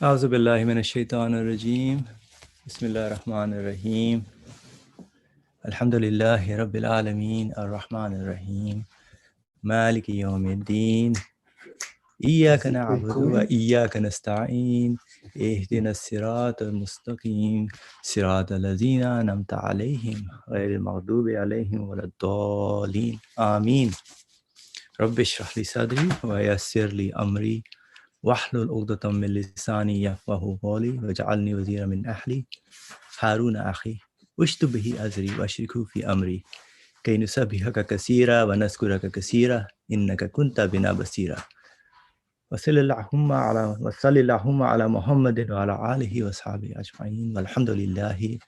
أعوذ بالله من الشيطان الرجيم بسم الله الرحمن الرحيم الحمد لله رب العالمين الرحمن الرحيم مالك يوم الدين إياك نعبد وإياك نستعين اهدنا الصراط المستقيم صراط الذين أنعمت عليهم غير المغضوب عليهم ولا الضالين آمين رب اشرح لي صدري ويسر لي أمري واحلل عقدة من لساني يفقهوا قولي واجعلني وزيرا من أهلي هارون أخي اشدد به أزري وأشركه في أمري كي نسبحك كثيرا ونذكرك كثيرا إنك كنت بنا بصيرا وصل اللهم على محمد وعلى آله وصحبه أجمعين والحمد لله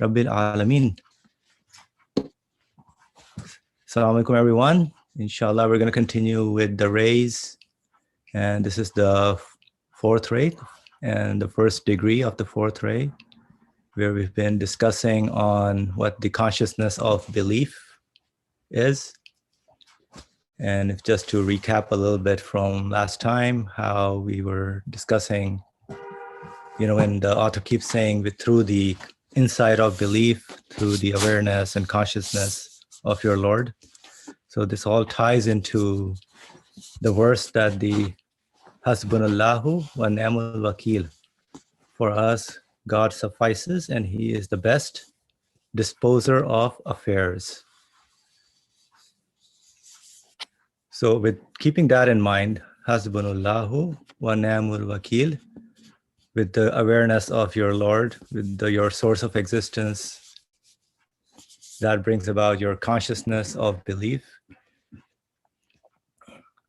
رب العالمين. Assalamu alaikum everyone. Inshallah we're going to continue with the rays, and this is the fourth ray and the first degree of the fourth ray, where we've been discussing on what the consciousness of belief is. And if just to recap a little bit from last time, how we were discussing, when the author keeps saying through the insight of belief, through the awareness and consciousness of your Lord. So this all ties into the verse that the Hasbunallahu wa ni'mal wakil. For us, God suffices and He is the best disposer of affairs. So with keeping that in mind, Hasbunallahu wa ni'mal wakil, with the awareness of your Lord, with your source of existence, that brings about your consciousness of belief.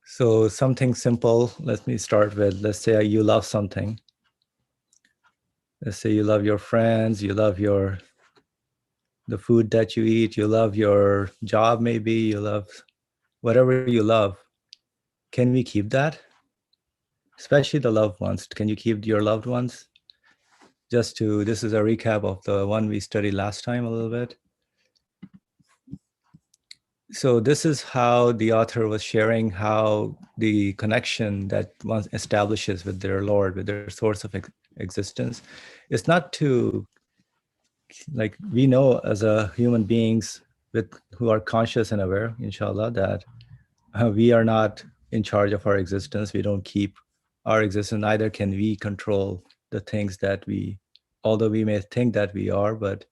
So something simple, let me start with, let's say you love something. Let's say you love your friends, you love the food that you eat, you love your job maybe, you love whatever you love. Can we keep that? Especially the loved ones. Can you keep your loved ones? This is a recap of the one we studied last time a little bit. So this is how the author was sharing how the connection that one establishes with their Lord, with their source of existence, is not to, like, we know as a human beings who are conscious and aware, inshallah, that we are not in charge of our existence. We don't keep our existence, neither can we control the things that although we may think that we are, but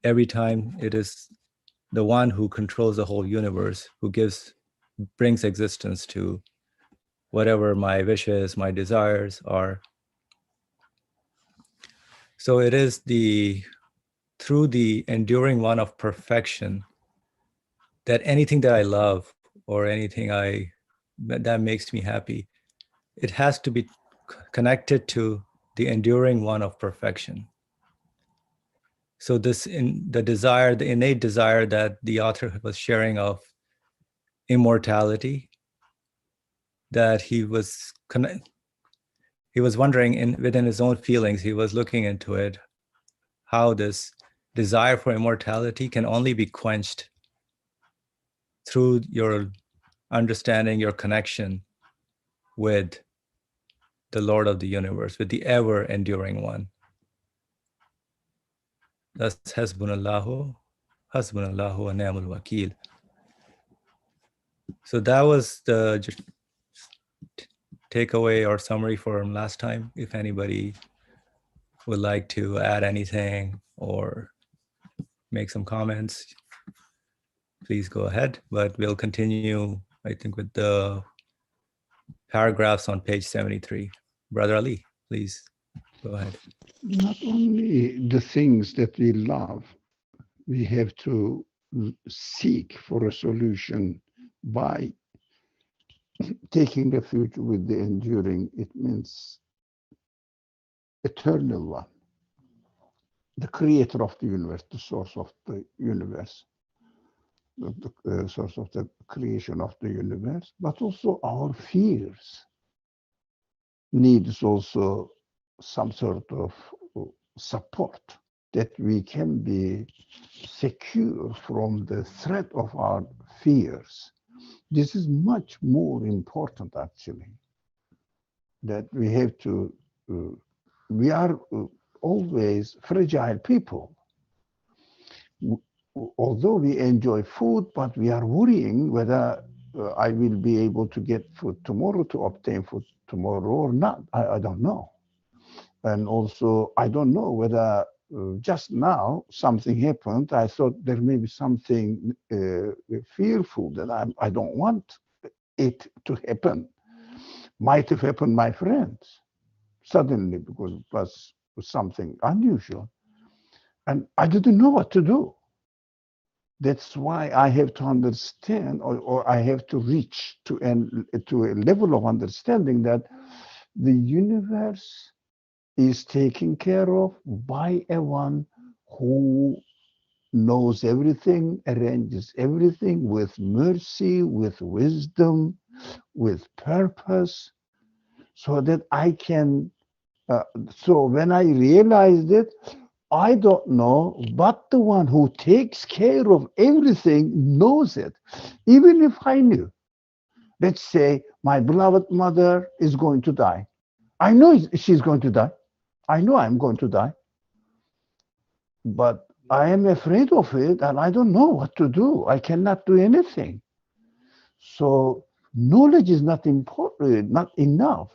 every time it is the one who controls the whole universe, who brings existence to whatever my wishes, my desires are. So it is through the enduring one of perfection that anything that I love or anything that makes me happy, it has to be connected to the enduring one of perfection. So the innate desire that the author was sharing of immortality, that he was wondering within his own feelings, he was looking into it, how this desire for immortality can only be quenched through your understanding, your connection with the Lord of the universe, with the ever enduring one. That's Hasbunallahu wa ni'mal wakil. So that was the takeaway or summary from last time. If anybody would like to add anything or make some comments, please go ahead. But we'll continue, I think, with the paragraphs on page 73. Brother Ali, please go ahead. Not only the things that we love, we have to seek for a solution by taking refuge with the enduring. It means eternal one, the creator of the universe, the source of the universe, the source of the creation of the universe, but also our fears needs also some sort of support, that we can be secure from the threat of our fears. This is much more important, actually. that we have to, we are always fragile people. Although we enjoy food, but we are worrying whether I will be able to get food tomorrow, to obtain food tomorrow or not. I don't know. And also, I don't know whether just now something happened. I thought there may be something fearful that I don't want it to happen. Might have happened, my friends, suddenly, because it was something unusual. And I didn't know what to do. That's why I have to understand, or I have to reach to a level of understanding that the universe is taken care of by a one who knows everything, arranges everything with mercy, with wisdom, with purpose, so that I can. So when I realized it, I don't know, but the one who takes care of everything knows it. Even if I knew, let's say my beloved mother is going to die. I know she's going to die. I know I'm going to die. But I am afraid of it and I don't know what to do. I cannot do anything. So knowledge is not important, not enough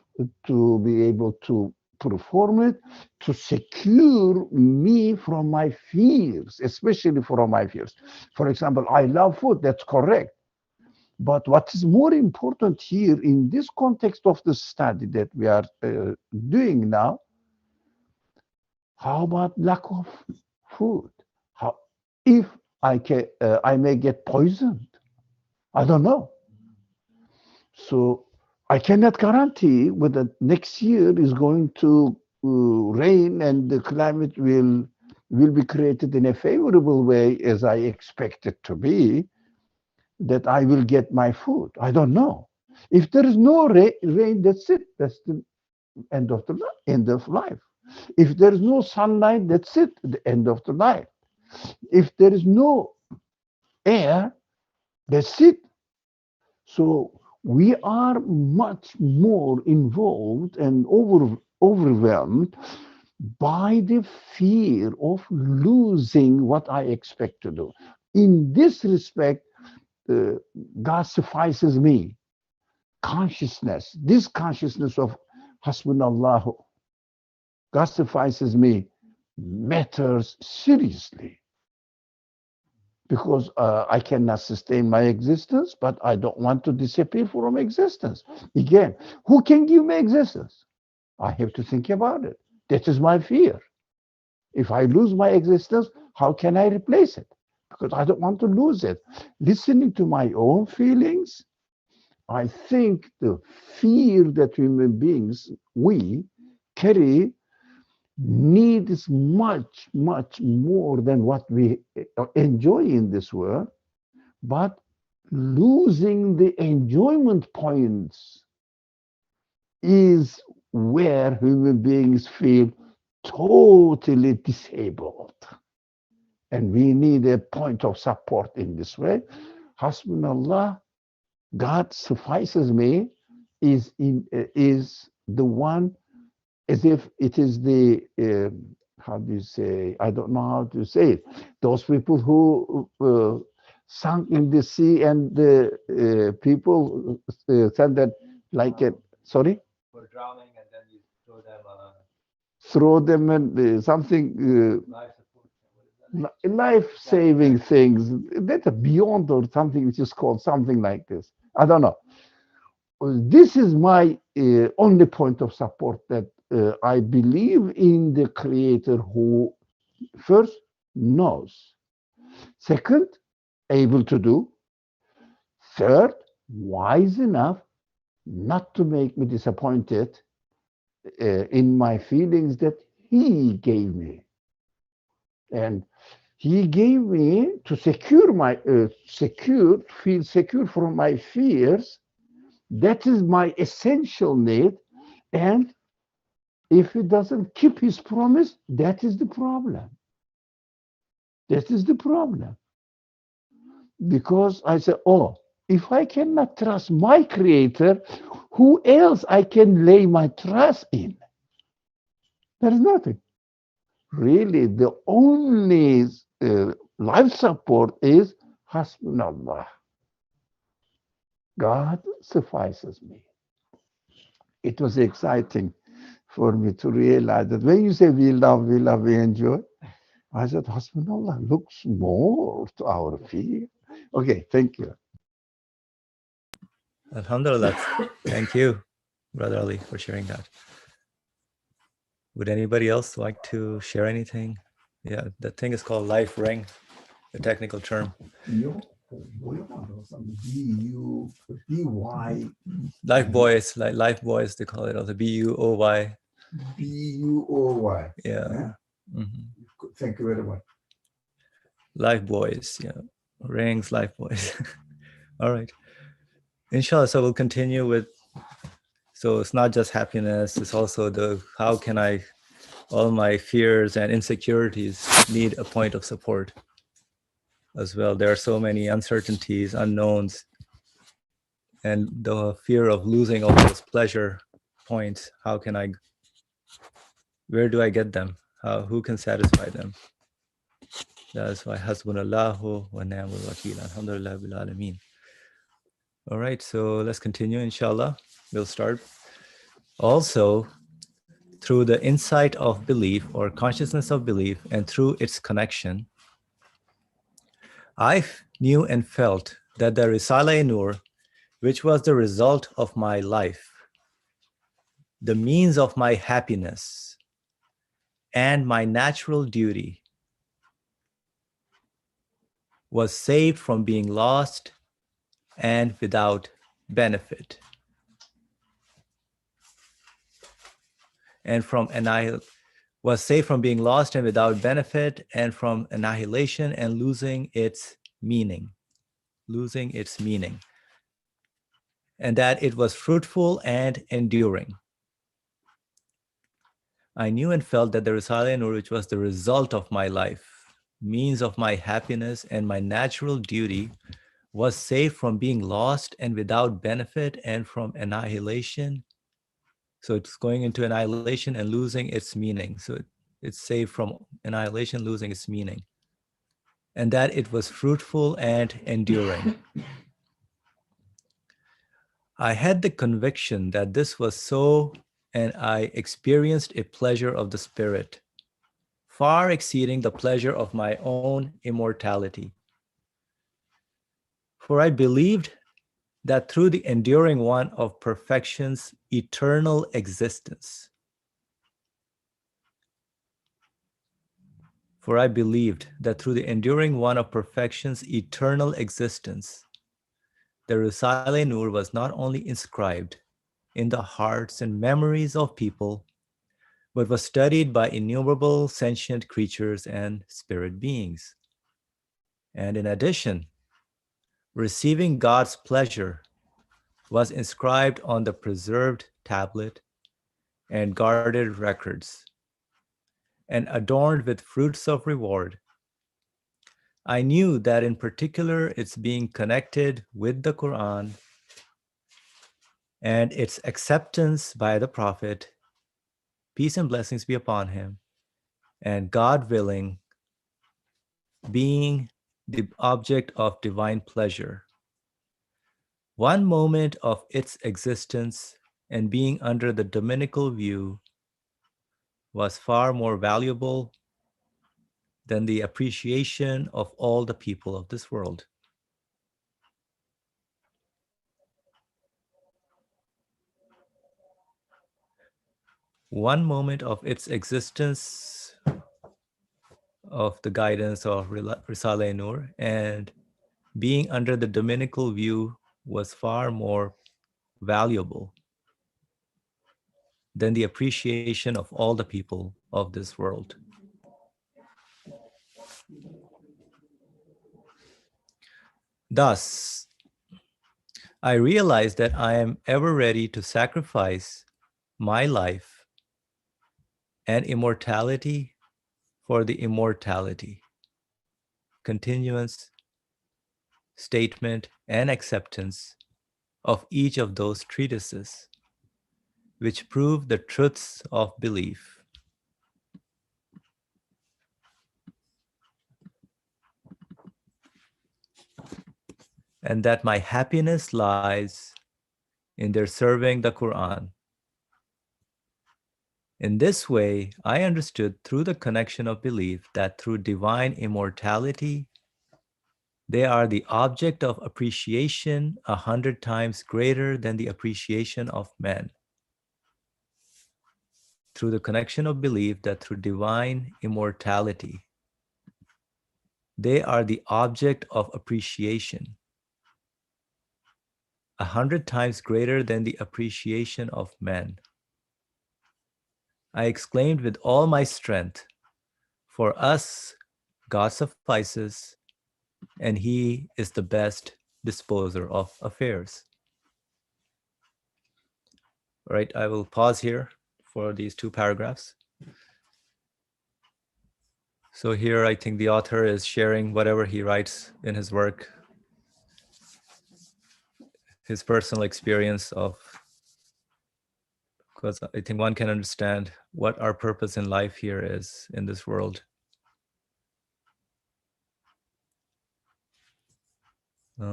to be able to perform it, to secure me from my fears, especially from my fears. For example, I love food, that's correct. But what is more important here in this context of the study that we are doing now, how about lack of food? How, if I may get poisoned? I don't know. So I cannot guarantee whether next year is going to rain and the climate will be created in a favorable way as I expect it to be, that I will get my food. I don't know. If there is no rain, that's it. That's the end of life. If there is no sunlight, that's it. The end of the life. If there is no air, that's it. So we are much more involved and overwhelmed by the fear of losing what I expect to do. In this respect, God suffices me. Consciousness, this consciousness of Hasbunallahu, God suffices me, matters seriously. Because I cannot sustain my existence, but I don't want to disappear from existence. Again, who can give me existence? I have to think about it. That is my fear. If I lose my existence, how can I replace it? Because I don't want to lose it. Listening to my own feelings, I think the fear that human beings, we carry, needs much, much more than what we enjoy in this world, but losing the enjoyment points is where human beings feel totally disabled. And we need a point of support in this way. Hasbunallah, God suffices me, is the one, as if it is the, how do you say, I don't know how to say it, those people who sunk in the sea and the people said that like a, sorry? For drowning and then you throw them and something, life-saving things, that's a beyond or something which is called something like this. I don't know. This is my only point of support, that I believe in the Creator who first knows, second, able to do, third, wise enough not to make me disappointed in my feelings that He gave me. And He gave me to secure my, feel secure from my fears. That is my essential need. And if He doesn't keep His promise, that is the problem. That is the problem. Because I say, oh, If I cannot trust my creator, who else I can lay my trust in? There is nothing. Really, the only life support is Hasbunallah. God suffices me. It was exciting for me to realize that when you say we love, we enjoy, I said, Hasbunallah looks more to our fear. Okay, thank you. Alhamdulillah. Thank you, Brother Ali, for sharing that. Would anybody else like to share anything? Yeah, that thing is called life ring, the technical term. Life boys, like life boys, they call it also BUOY. BUOY. Yeah. Thank you very much. Life boys, yeah. Rings, life boys. All right. Inshallah, so we'll continue with, so it's not just happiness, it's also the, how can I, all my fears and insecurities need a point of support as well. There are so many uncertainties, unknowns, and the fear of losing all those pleasure points. How can I, where do I get them? Who can satisfy them? That's why Hasbunallahu wa ni'mal wakeel. Alhamdulillah bil alameen. All right, so let's continue, inshallah. We'll start. Also, through the insight of belief or consciousness of belief and through its connection, I knew and felt that the Risale-i Nur, which was the result of my life, the means of my happiness, and my natural duty, was saved from being lost and without benefit, and from was saved from being lost and without benefit, and from annihilation and losing its meaning, and that it was fruitful and enduring. I knew and felt that the Risale-i Nur, which was the result of my life, means of my happiness, and my natural duty, was saved from being lost and without benefit, and from annihilation. So it's going into annihilation and losing its meaning. So it's saved from annihilation, losing its meaning. And that it was fruitful and enduring. I had the conviction that this was so, and I experienced a pleasure of the spirit, far exceeding the pleasure of my own immortality. For I believed that through the enduring one of perfection's eternal existence, for I believed that through the enduring one of perfection's eternal existence, the Risale-i Nur was not only inscribed in the hearts and memories of people, but was studied by innumerable sentient creatures and spirit beings. And in addition, receiving God's pleasure was inscribed on the preserved tablet and guarded records, and adorned with fruits of reward. I knew that in particular its being connected with the Qur'an and its acceptance by the Prophet, peace and blessings be upon him, and God willing, being the object of divine pleasure. One moment of its existence and being under the dominical view was far more valuable than the appreciation of all the people of this world. One moment of its existence of the guidance of Risale-i Nur and being under the dominical view was far more valuable than the appreciation of all the people of this world. Thus, I realize that I am ever ready to sacrifice my life and immortality for the immortality, continuance, statement, and acceptance of each of those treatises, which prove the truths of belief. And that my happiness lies in their serving the Qur'an. In this way, I understood through the connection of belief that through divine immortality, they are the object of appreciation 100 times greater than the appreciation of men. Through the connection of belief that through divine immortality, they are the object of appreciation 100 times greater than the appreciation of men. I exclaimed with all my strength, for us, God suffices, and He is the best disposer of affairs. All right, I will pause here for these two paragraphs. So here I think the author is sharing whatever he writes in his work, his personal experience of, because I think one can understand what our purpose in life here is in this world.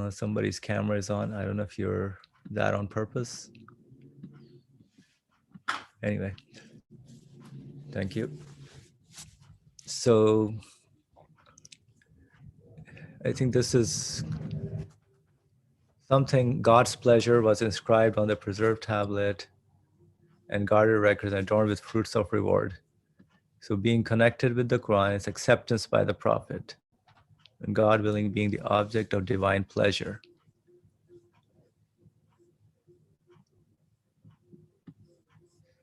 Somebody's camera is on. I don't know if you're that on purpose. Anyway, thank you. So I think this is something. God's pleasure was inscribed on the preserved tablet and guarded records adorned with fruits of reward. So being connected with the Qur'an is acceptance by the Prophet, and God willing being the object of divine pleasure.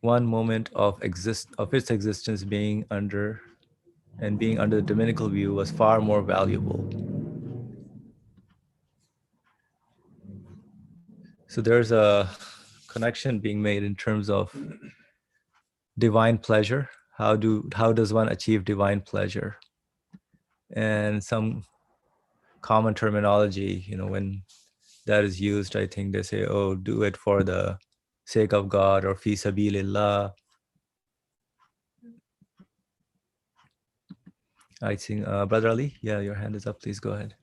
One moment of its existence being under the dominical view was far more valuable. So there's a connection being made in terms of divine pleasure. How does one achieve divine pleasure? And some common terminology, when that is used, I think they say, oh, do it for the sake of God, or fi sabilillah. I think, Brother Ali, yeah, your hand is up. Please go ahead.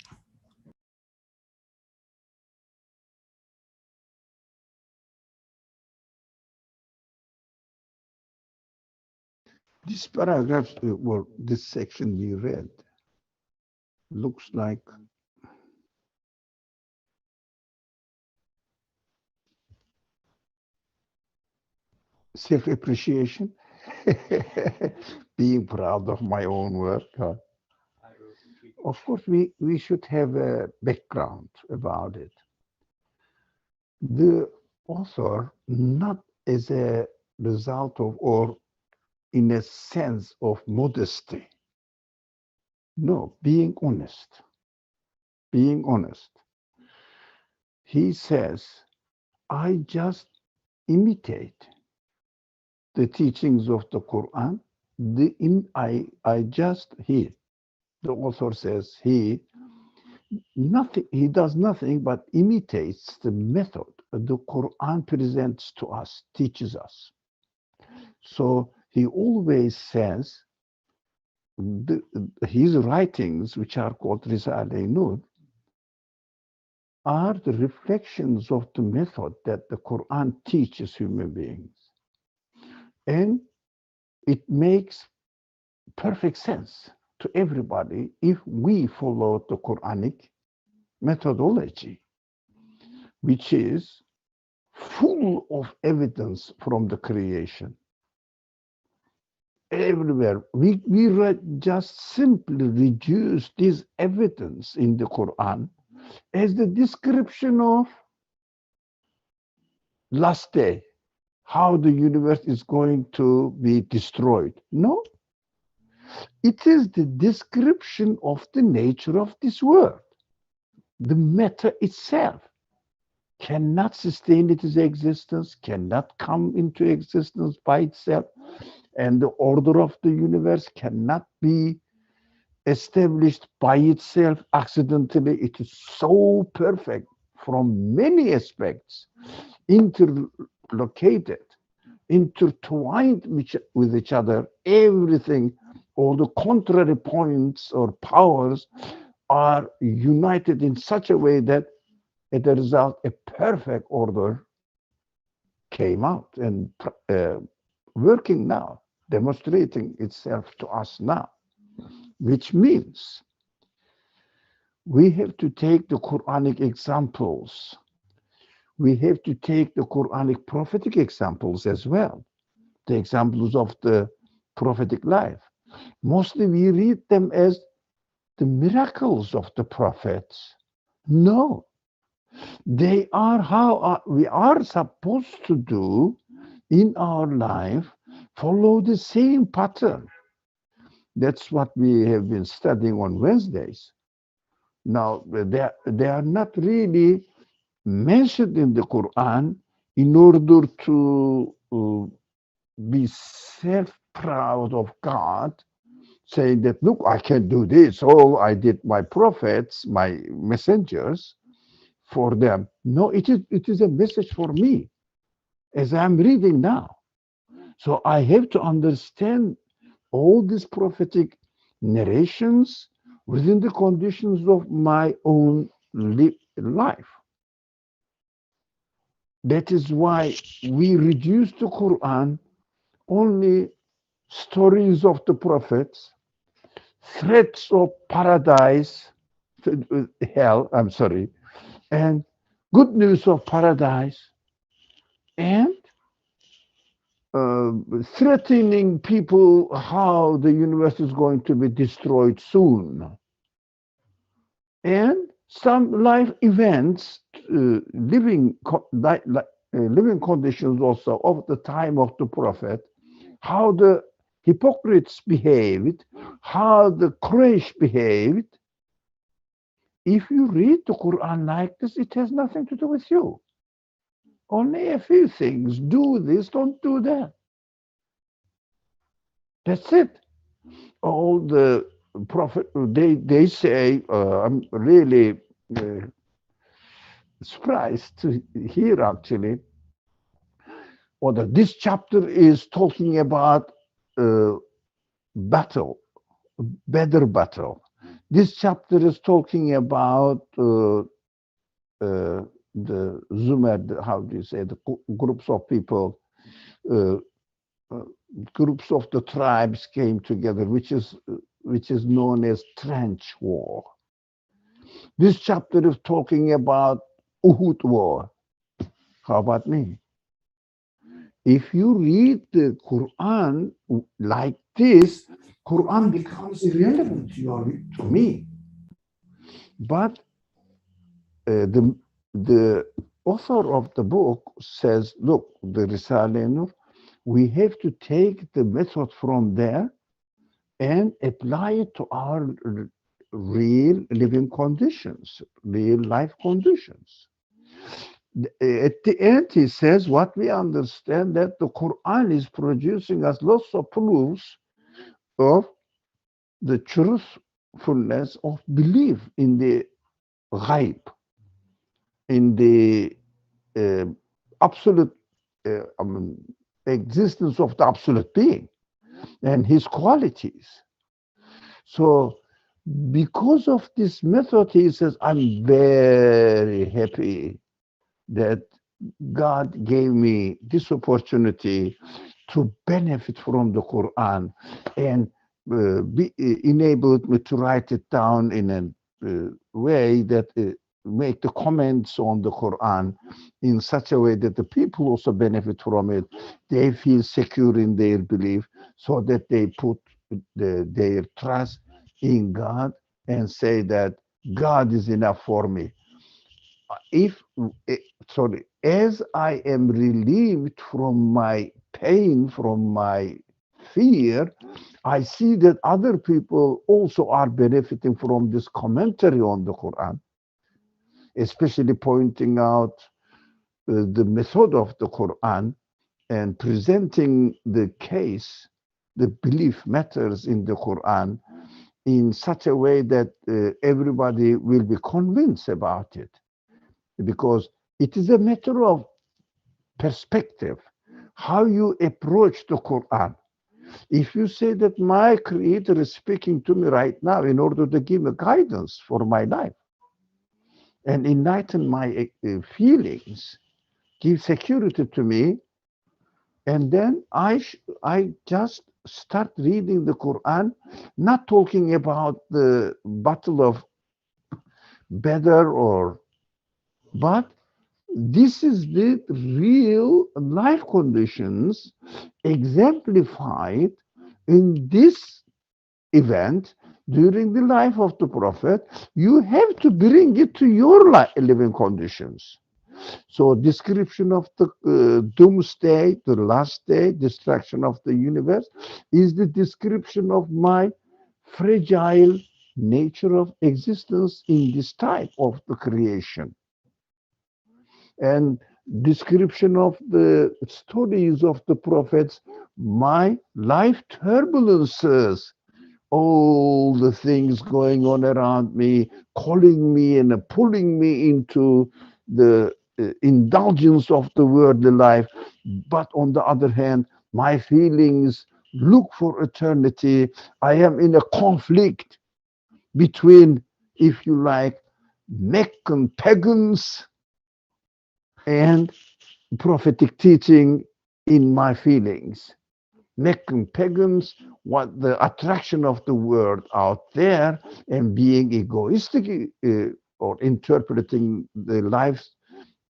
This paragraph, or this section we read, looks like self-appreciation, being proud of my own work. Of course, we should have a background about it. The author, not as a result of or in a sense of modesty. No, being honest. Being honest. He says, I just imitate the teachings of the Quran. The author says he does nothing but imitates the method the Quran presents to us, teaches us. So he always says his writings, which are called Risale-i Nur, are the reflections of the method that the Quran teaches human beings. And it makes perfect sense to everybody if we follow the Quranic methodology, which is full of evidence from the creation. Everywhere. We just simply reduce this evidence in the Quran as the description of last day, how the universe is going to be destroyed. No, it is the description of the nature of this world. The matter itself cannot sustain its existence, cannot come into existence by itself, and the order of the universe cannot be established by itself accidentally. It is so perfect from many aspects, interlocated, intertwined with each other. Everything, all the contrary points or powers are united in such a way that as a result, a perfect order came out and working now, demonstrating itself to us now, which means we have to take the Quranic examples. We have to take the Quranic prophetic examples as well, the examples of the prophetic life. Mostly we read them as the miracles of the prophets. No, they are how we are supposed to do in our life, follow the same pattern. That's what we have been studying on Wednesdays. Now, they are not really mentioned in the Quran in order to be self-proud of God, saying that, look, I can do this. Oh, I did my prophets, my messengers for them. No, it is a message for me as I'm reading now. So I have to understand all these prophetic narrations within the conditions of my own life. That is why we reduce the Quran only stories of the prophets, threats of paradise, hell, I'm sorry, and good news of paradise, and threatening people how the universe is going to be destroyed soon, and some life events, living conditions also of the time of the prophet, how the hypocrites behaved, how the Quraysh behaved. If you read the Quran like this, it has nothing to do with you. Only a few things. Do this, don't do that. That's it. All the prophet, they say, I'm really surprised to hear actually, or that this chapter is talking about battle, better battle. This chapter is talking about the Zumer, how do you say, the groups of people, groups of the tribes came together, which is known as trench war. This chapter is talking about Uhud war. How about me? If you read the Quran like this, Quran becomes irrelevant to me. But the author of the book says, look, the Risale-i Nur, we have to take the method from there and apply it to our real living conditions, real life conditions. At the end, he says, what we understand that the Quran is producing us lots of proofs of the truthfulness of belief in the ghaib, in the absolute existence of the absolute being and his qualities. So because of this method, he says, I'm very happy that God gave me this opportunity to benefit from the Quran and enabled me to write it down in a way that make the comments on the Quran in such a way that the people also benefit from it. They feel secure in their belief, so that they put their trust in God and say that God is enough for me. As I am relieved from my pain, from my fear, I see that other people also are benefiting from this commentary on the Quran, especially pointing out the method of the Quran and presenting the case, the belief matters in the Quran, in such a way that everybody will be convinced about it, because it is a matter of perspective, how you approach the Quran. If you say that my Creator is speaking to me right now in order to give me guidance for my life and enlighten my feelings, give security to me, and then I just start reading the Quran, not talking about the battle of Badr but this is the real life conditions exemplified in this event during the life of the Prophet. You have to bring it to your living conditions. So description of the doomsday, the last day, destruction of the universe, is the description of my fragile nature of existence in this type of the creation. And description of the stories of the prophets, my life turbulences, all the things going on around me, calling me and pulling me into the indulgence of the worldly life. But on the other hand, my feelings look for eternity. I am in a conflict between, if you like, Meccan pagans and prophetic teaching in my feelings. Meccan pagans want the attraction of the world out there and being egoistic or interpreting the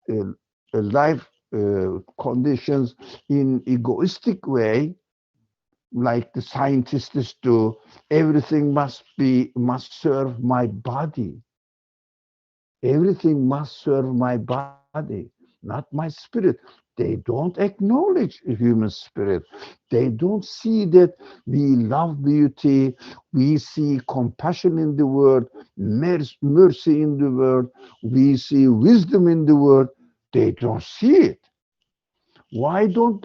uh, life conditions in egoistic way, like the scientists do. Everything must serve my body. Everything must serve my body, not my spirit. They don't acknowledge a human spirit. They don't see that we love beauty, we see compassion in the world, mercy in the world, we see wisdom in the world. They don't see it. Why don't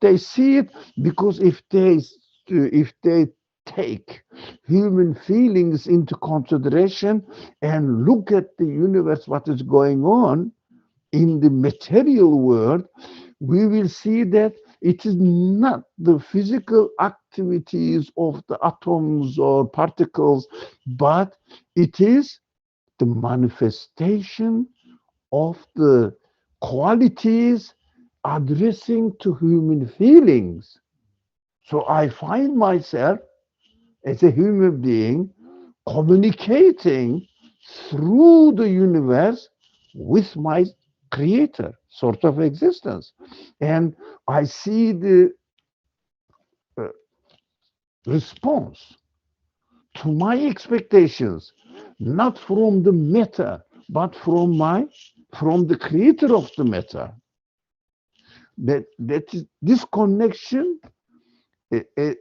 they see it? Because if they take human feelings into consideration and look at the universe, what is going on in the material world, we will see that it is not the physical activities of the atoms or particles, but it is the manifestation of the qualities addressing to human feelings. So I find myself as a human being communicating through the universe with my creator sort of existence. And I see the uh, response to my expectations, not from the matter, but from the creator of the matter. This connection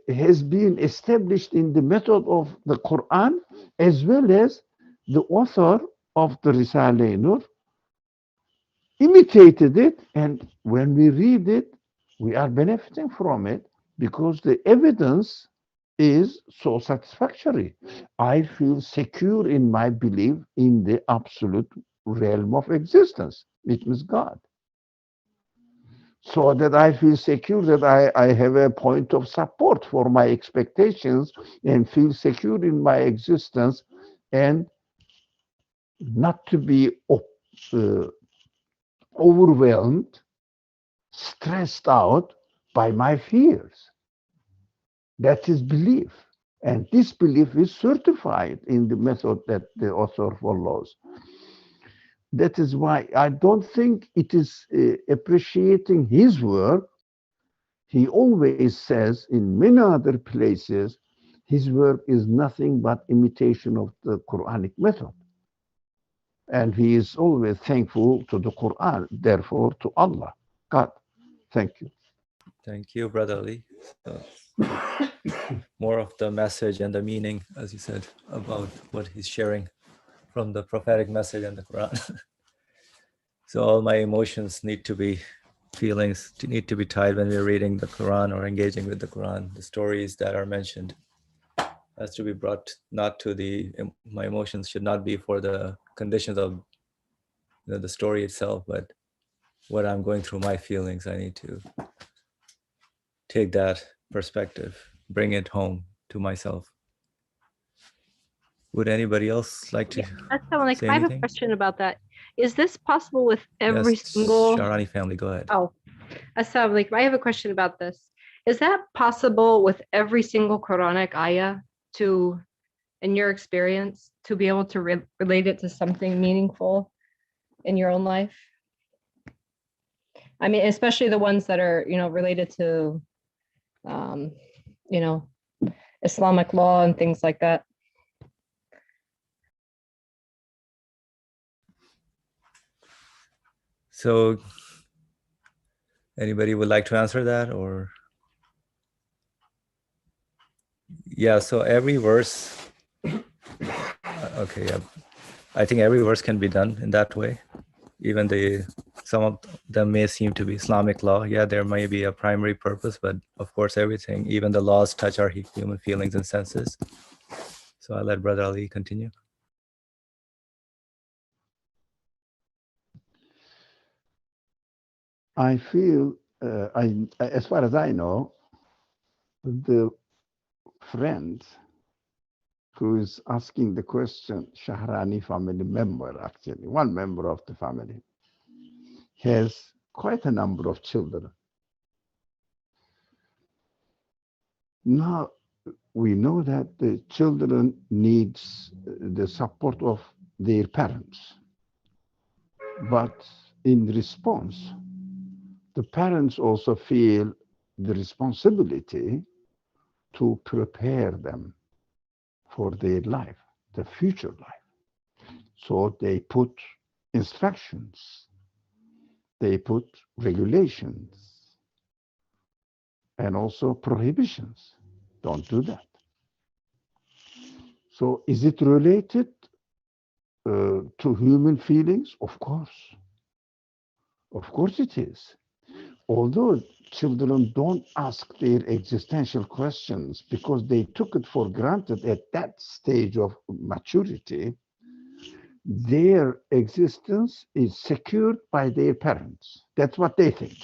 has been established in the method of the Quran, as well as the author of the Risale-i Nur imitated it, and when we read it, we are benefiting from it because the evidence is so satisfactory. I feel secure in my belief in the absolute realm of existence, which is God. So that I feel secure that I have a point of support for my expectations and feel secure in my existence and not to be uh, overwhelmed, stressed out by my fears. That is belief. And this belief is certified in the method that the author follows. That is why I don't think it is appreciating his work. He always says in many other places, his work is nothing but imitation of the Quranic method. And he is always thankful to the Quran, therefore to Allah, God. Thank you. Thank you, Brother Ali. So, more of the message and the meaning, as you said, about what he's sharing from the prophetic message and the Quran. So all my emotions need to be feelings need to be tied when we're reading the Quran or engaging with the Quran, the stories that are mentioned has to be brought not to my emotions should not be for the conditions of the story itself, but what I'm going through, my feelings. I need to take that perspective, bring it home to myself. Would anybody else like to say I have a anything? question about that. Is this possible with every single? Sharani family, go ahead. Oh, Assalamu alaikum. I have a question about this. Is that possible with every single Quranic ayah to, in your experience, to be able to relate it to something meaningful in your own life? I mean, especially the ones that are, related to, Islamic law and things like that. So anybody would like to answer that, or? Yeah, so every verse, okay, yeah. I think every verse can be done in that way. Even some of them may seem to be Islamic law. Yeah, there may be a primary purpose, but of course everything, even the laws touch our human feelings and senses. So I'll let Brother Ali continue. I feel, as far as I know, the friend who is asking the question, Shahrani family member, actually, one member of the family, has quite a number of children. Now, we know that the children needs the support of their parents. But in response, the parents also feel the responsibility to prepare them for their life, the future life. So they put instructions, they put regulations, and also prohibitions. Don't do that. So is it related to human feelings? Of course. Of course it is. Although children don't ask their existential questions because they took it for granted at that stage of maturity, their existence is secured by their parents. That's what they think.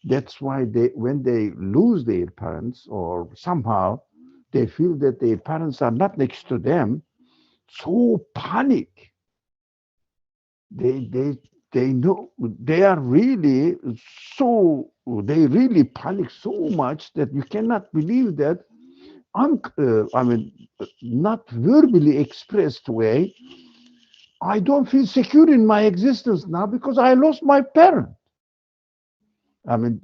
That's why when they lose their parents, or somehow they feel that their parents are not next to them, so panic. They know they are really they really panic so much that you cannot believe that not verbally expressed way, I don't feel secure in my existence now because I lost my parent. I mean,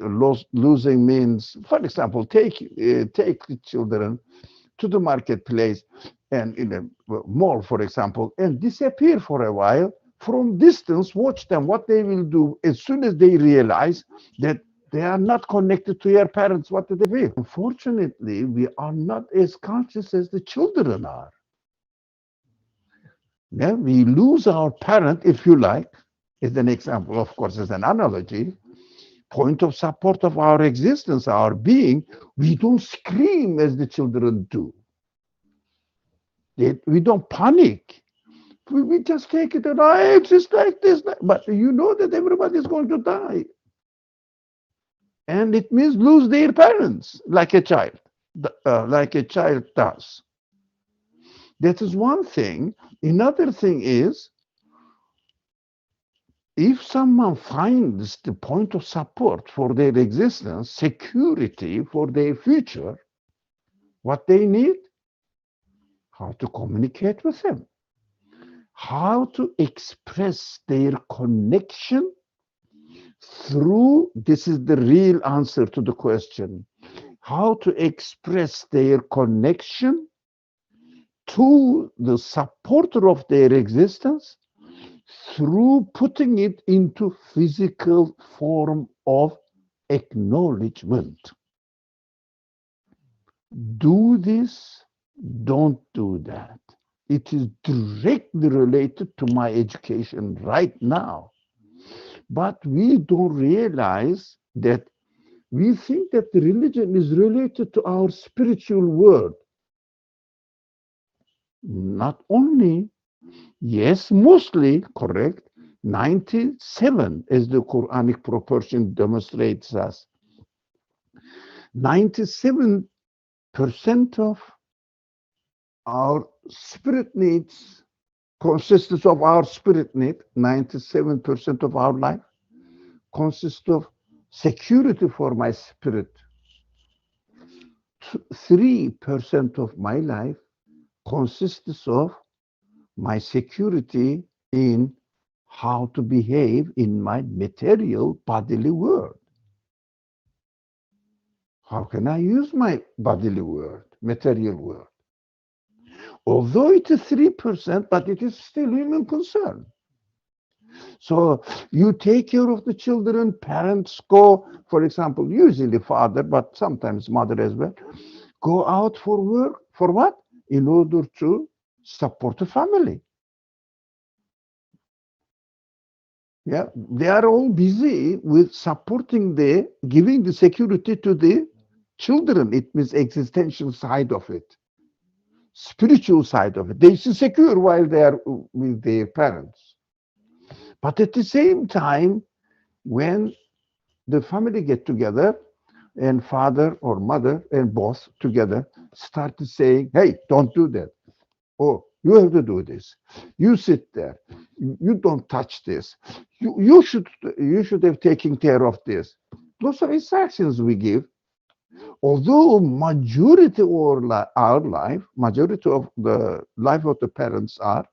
losing means, for example, take the children to the marketplace and in a mall, for example, and disappear for a while. From distance, watch them, what they will do as soon as they realize that they are not connected to their parents, what do they feel? Unfortunately, we are not as conscious as the children are. Yeah, we lose our parent, if you like, as an example, of course, as an analogy, point of support of our existence, our being, we don't scream as the children do. We don't panic. We just take it and I exist like this. But you know that everybody is going to die. And it means lose their parents like a child does. That is one thing. Another thing is, if someone finds the point of support for their existence, security for their future, what they need, how to communicate with them, how to express their connection through, this is the real answer to the question, how to express their connection to the supporter of their existence through putting it into physical form of acknowledgement. Do this, don't do that. It is directly related to my education right now. But we don't realize that we think that the religion is related to our spiritual world. Not only, yes, mostly correct. 97, as the Quranic proportion demonstrates us. 97% of our spirit needs consists of our spirit need. 97% of our life consists of security for my spirit. 3% of my life consists of my security in how to behave in my material bodily world. How can I use my bodily world, material world? Although it is 3%, but it is still human concern. So you take care of the children, parents go, for example, usually father, but sometimes mother as well, go out for work. For what? In order to support the family. Yeah, they are all busy with supporting giving the security to the children. It means existential side of it, spiritual side of it. They feel secure while they are with their parents. But at the same time, when the family get together and father or mother and both together start saying, hey, don't do that. Oh, you have to do this. You sit there. You don't touch this. You should have taken care of this. Those are instructions we give. Although majority of our life, majority of the life of the parents are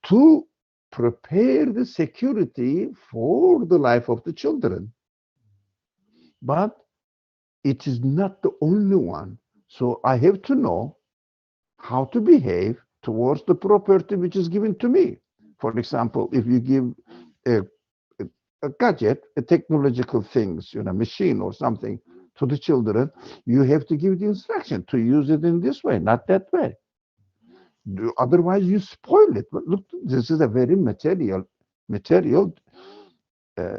to prepare the security for the life of the children. But it is not the only one. So I have to know how to behave towards the property which is given to me. For example, if you give a gadget, a technological things, machine or something to the children, you have to give the instruction to use it in this way, not that way. Otherwise, you spoil it. But look, this is a very material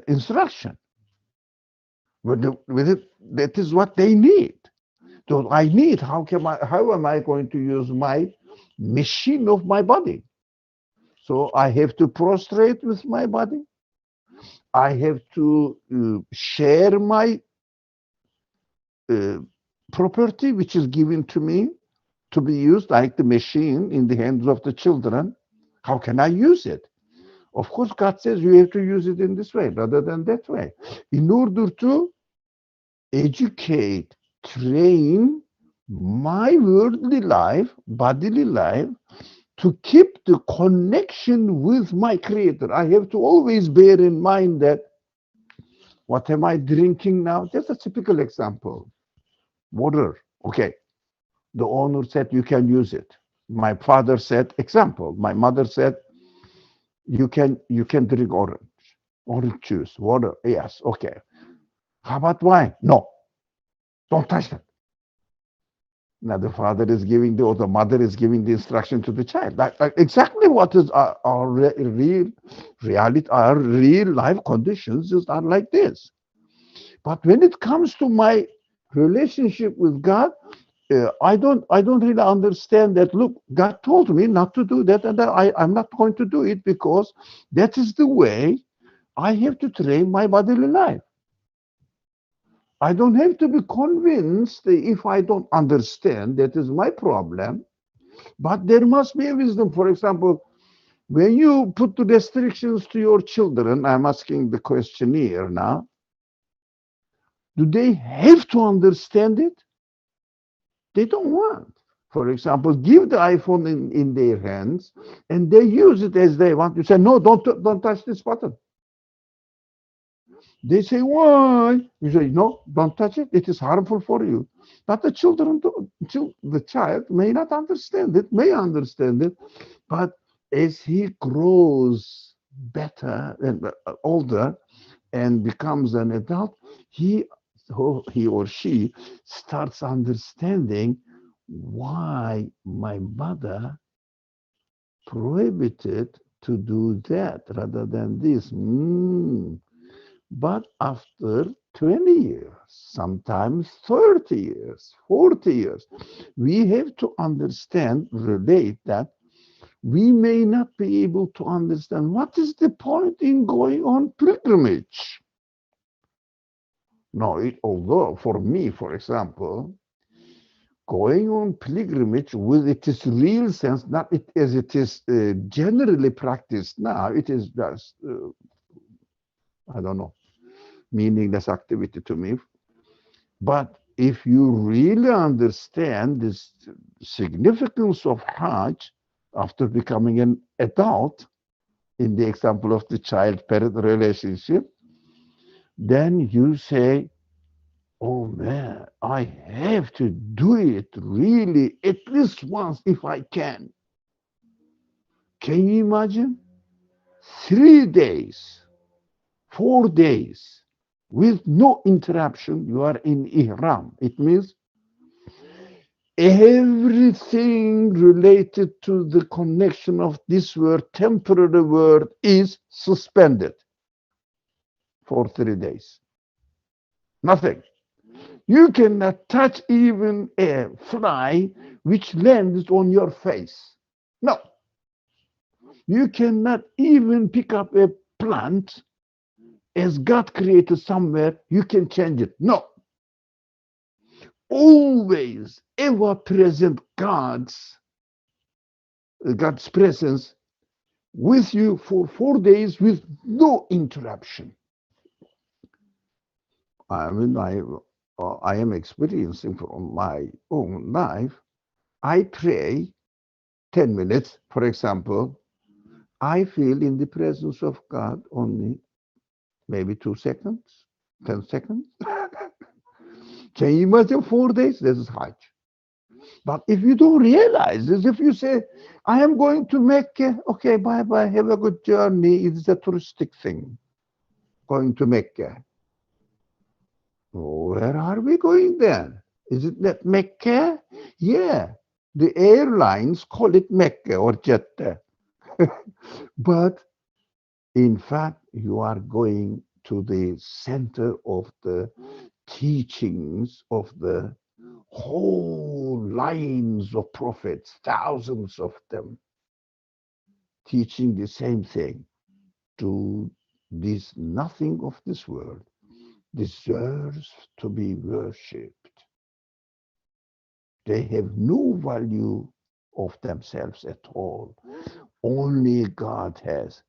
instruction. With it, that is what they need. So I need, how am I going to use my machine of my body? So I have to prostrate with my body. I have to share my property, which is given to me to be used like the machine in the hands of the children. How can I use it? Of course, God says you have to use it in this way rather than that way. In order to educate, train my worldly life, bodily life, to keep the connection with my Creator. I have to always bear in mind that what am I drinking now? Just a typical example. Water. Okay. The owner said you can use it. My father said, example. My mother said, you can drink orange juice, water. Yes, okay. How about wine? No. Don't touch that. Now the father is giving or the mother is giving the instruction to the child. Exactly what is our real reality, our real life conditions are like this. But when it comes to my relationship with God, I don't really understand that. Look, God told me not to do that, and I'm not going to do it because that is the way I have to train my bodily life. I don't have to be convinced if I don't understand. That is my problem. But there must be a wisdom. For example, when you put the restrictions to your children, I'm asking the question here now, do they have to understand it? They don't want. For example, give the iPhone in their hands and they use it as they want. You say, no, don't touch this button. They say, why? You say, no, don't touch it. It is harmful for you. But the the child may not understand it, may understand it, but as he grows better and older and becomes an adult, he or she starts understanding why my mother prohibited to do that rather than this. But after 20 years, sometimes 30 years, 40 years, we have to understand, relate that we may not be able to understand what is the point in going on pilgrimage. No, although for me, for example, going on pilgrimage with its real sense, not it, as it is generally practiced now, it is just, I don't know, meaningless activity to me. But if you really understand this significance of Hajj after becoming an adult, in the example of the child-parent relationship, then you say, oh man, I have to do it really at least once if I can. Can you imagine? 3 days, 4 days, with no interruption, you are in Ihram. It means everything related to the connection of this world, temporary world, is suspended for 3 days. Nothing. You cannot touch even a fly which lands on your face. No. You cannot even pick up a plant as God created somewhere, you can change it. No. Always, ever present God's presence with you for 4 days with no interruption. I mean, I am experiencing from my own life. I pray 10 minutes, for example. I feel in the presence of God only maybe 2 seconds, 10 seconds. Can you imagine 4 days? This is Hajj. But if you don't realize this, if you say, I am going to Mecca, okay, bye-bye, have a good journey. It's a touristic thing, going to Mecca. Where are we going then? Is it that Mecca? Yeah, the airlines call it Mecca or Jeddah. But in fact, you are going to the center of the teachings of the whole lines of prophets, thousands of them, teaching the same thing. To this, nothing of this world deserves to be worshipped. They have no value of themselves at all. Only God has.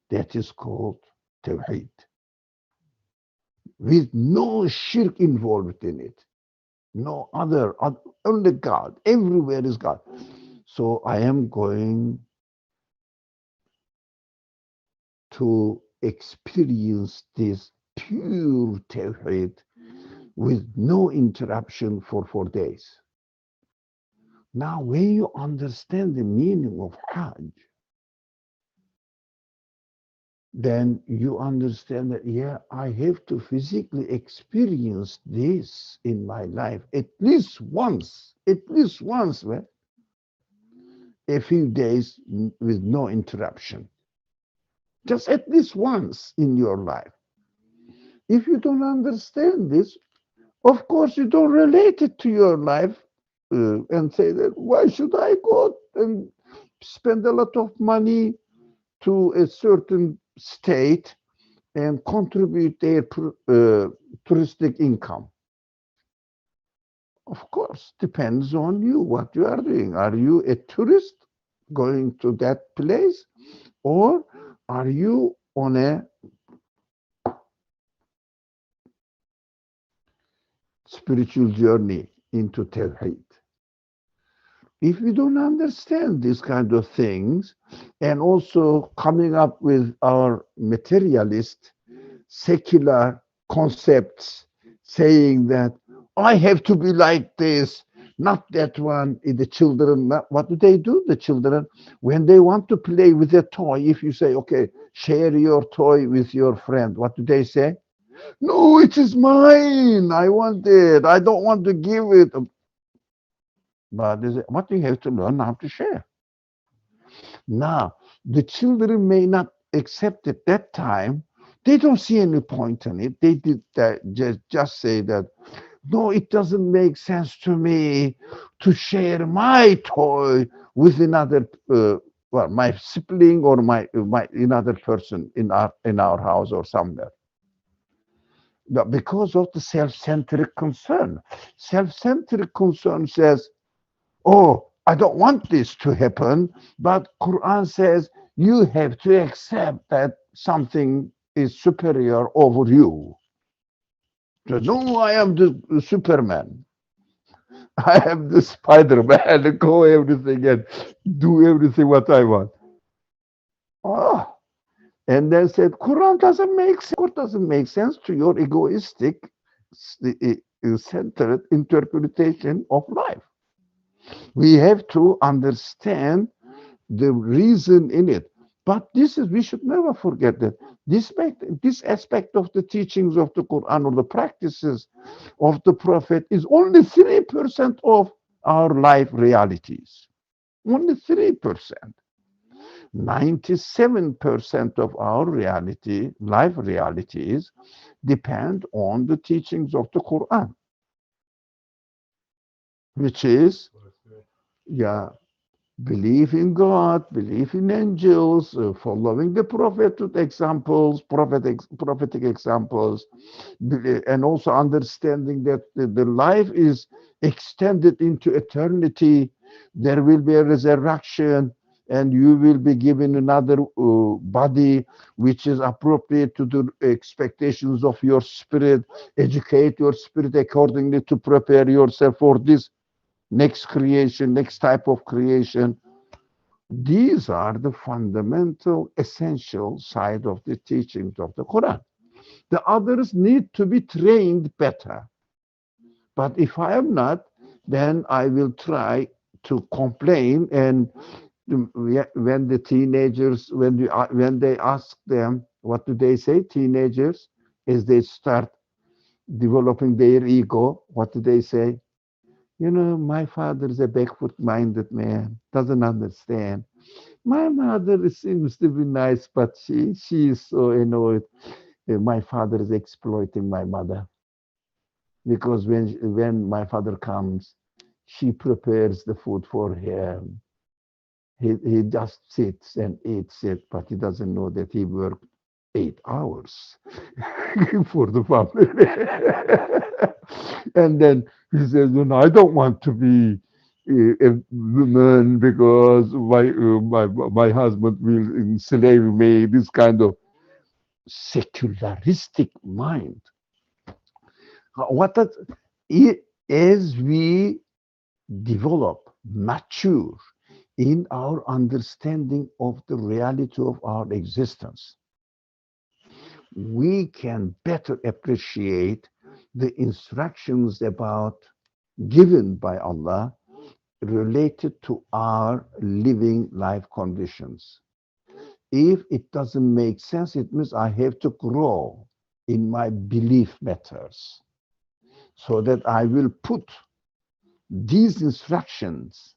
That is called Tawheed. With no shirk involved in it. No other, only God. Everywhere is God. So I am going to experience this pure Tawheed with no interruption for 4 days. Now, when you understand the meaning of Hajj, then you understand that, yeah, I have to physically experience this in my life at least once, well, a few days with no interruption. Just at least once in your life. If you don't understand this, of course, you don't relate it to your life and say that, why should I go and spend a lot of money to a certain state and contribute their touristic income? Of course, depends on you, what you are doing. Are you a tourist going to that place, or are you on a spiritual journey into Tawheed? If we don't understand these kind of things, and also coming up with our materialist, secular concepts, saying that I have to be like this, not that one. The children, what do? The children, when they want to play with a toy, if you say, okay, share your toy with your friend, what do they say? No, it is mine. I want it. I don't want to give it. But what you have to learn how to share. Now, the children may not accept at that time, They don't see any point in it. They did that, just say that, no, it doesn't make sense to me to share my toy with another, well, my sibling or my another person in our house or somewhere. But because of the self-centric concern. Self-centric concern says, oh, I don't want this to happen, but Quran says you have to accept that something is superior over you. So, no, I am the Superman. I am the Spider-Man. Go everything and do everything what I want. Oh. And then said, Quran doesn't make sense. What doesn't make sense to your egoistic, centered interpretation of life. We have to understand the reason in it. But we should never forget that this aspect of the teachings of the Quran or the practices of the Prophet is only 3% of our life realities. Only 3%. 97% of our life realities, depend on the teachings of the Quran, which is, yeah, believe in God, believe in angels, following the prophetic examples, and also understanding that the life is extended into eternity. There will be a resurrection, and you will be given another body which is appropriate to the expectations of your spirit. Educate your spirit accordingly to prepare yourself for this next creation, next type of creation. These are the fundamental, essential side of the teachings of the Quran. The others need to be trained better. But if I am not, then I will try to complain. And when the teenagers, when they ask them, what do they say? Teenagers, as they start developing their ego, what do they say? You know, my father is a backward-minded man, doesn't understand. My mother seems to be nice, but she is so annoyed. My father is exploiting my mother. Because when my father comes, she prepares the food for him. He just sits and eats it, but he doesn't know that he worked 8 hours for the family. And then he says, no, I don't want to be a woman because my husband will enslave me. This kind of secularistic mind. As we develop, mature in our understanding of the reality of our existence, we can better appreciate the instructions given by Allah related to our living life conditions. If it doesn't make sense, it means I have to grow in my belief matters so that I will put these instructions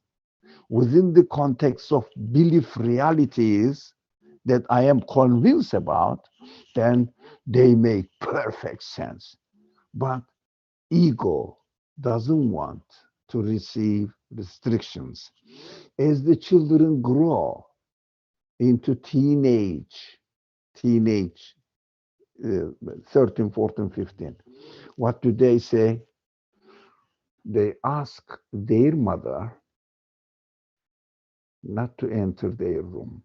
within the context of belief realities that I am convinced about, then they make perfect sense. But ego doesn't want to receive restrictions. As the children grow into teenage, 13, 14, 15, what do they say? They ask their mother not to enter their room.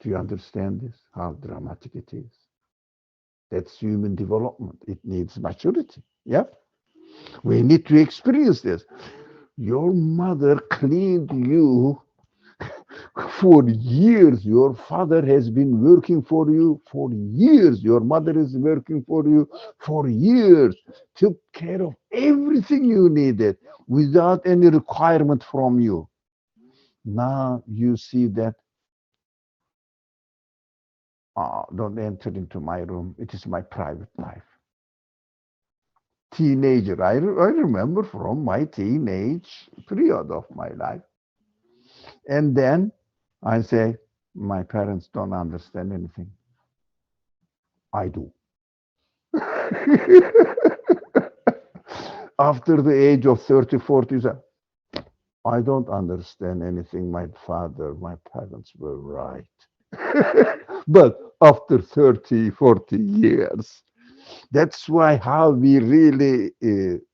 Do you understand this? How dramatic it is. That's human development. It needs maturity. Yeah? We need to experience this. Your mother cleaned you for years. Your father has been working for you for years. Your mother is working for you for years. Took care of everything you needed without any requirement from you. Now you see that, don't enter into my room. It is my private life. Teenager, I remember from my teenage period of my life. And then I say, my parents don't understand anything. I do. After the age of 30, 40, I don't understand anything. My father, my parents were right. But after 30, 40 years, that's why how we really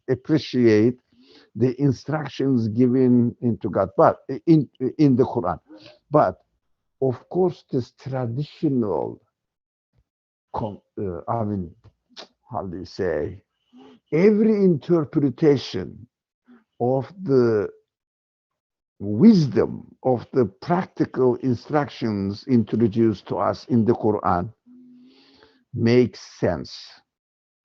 appreciate the instructions given into God, but in the Quran. But of course, this traditional, I mean, how do you say, every interpretation of the wisdom of the practical instructions introduced to us in the Quran makes sense.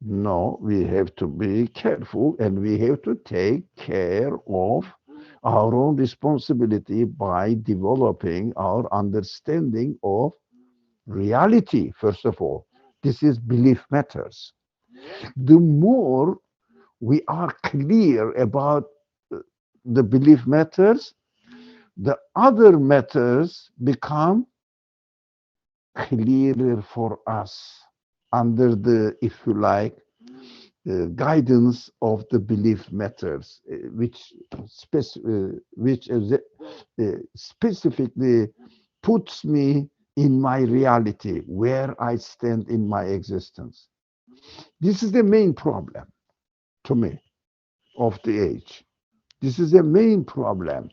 No, we have to be careful and we have to take care of our own responsibility by developing our understanding of reality, first of all. This is belief matters. The more we are clear about the belief matters, the other matters become clearer for us under the, if you like, guidance of the belief matters, which specifically puts me in my reality, where I stand in my existence. This is the main problem to me of the age. This is the main problem.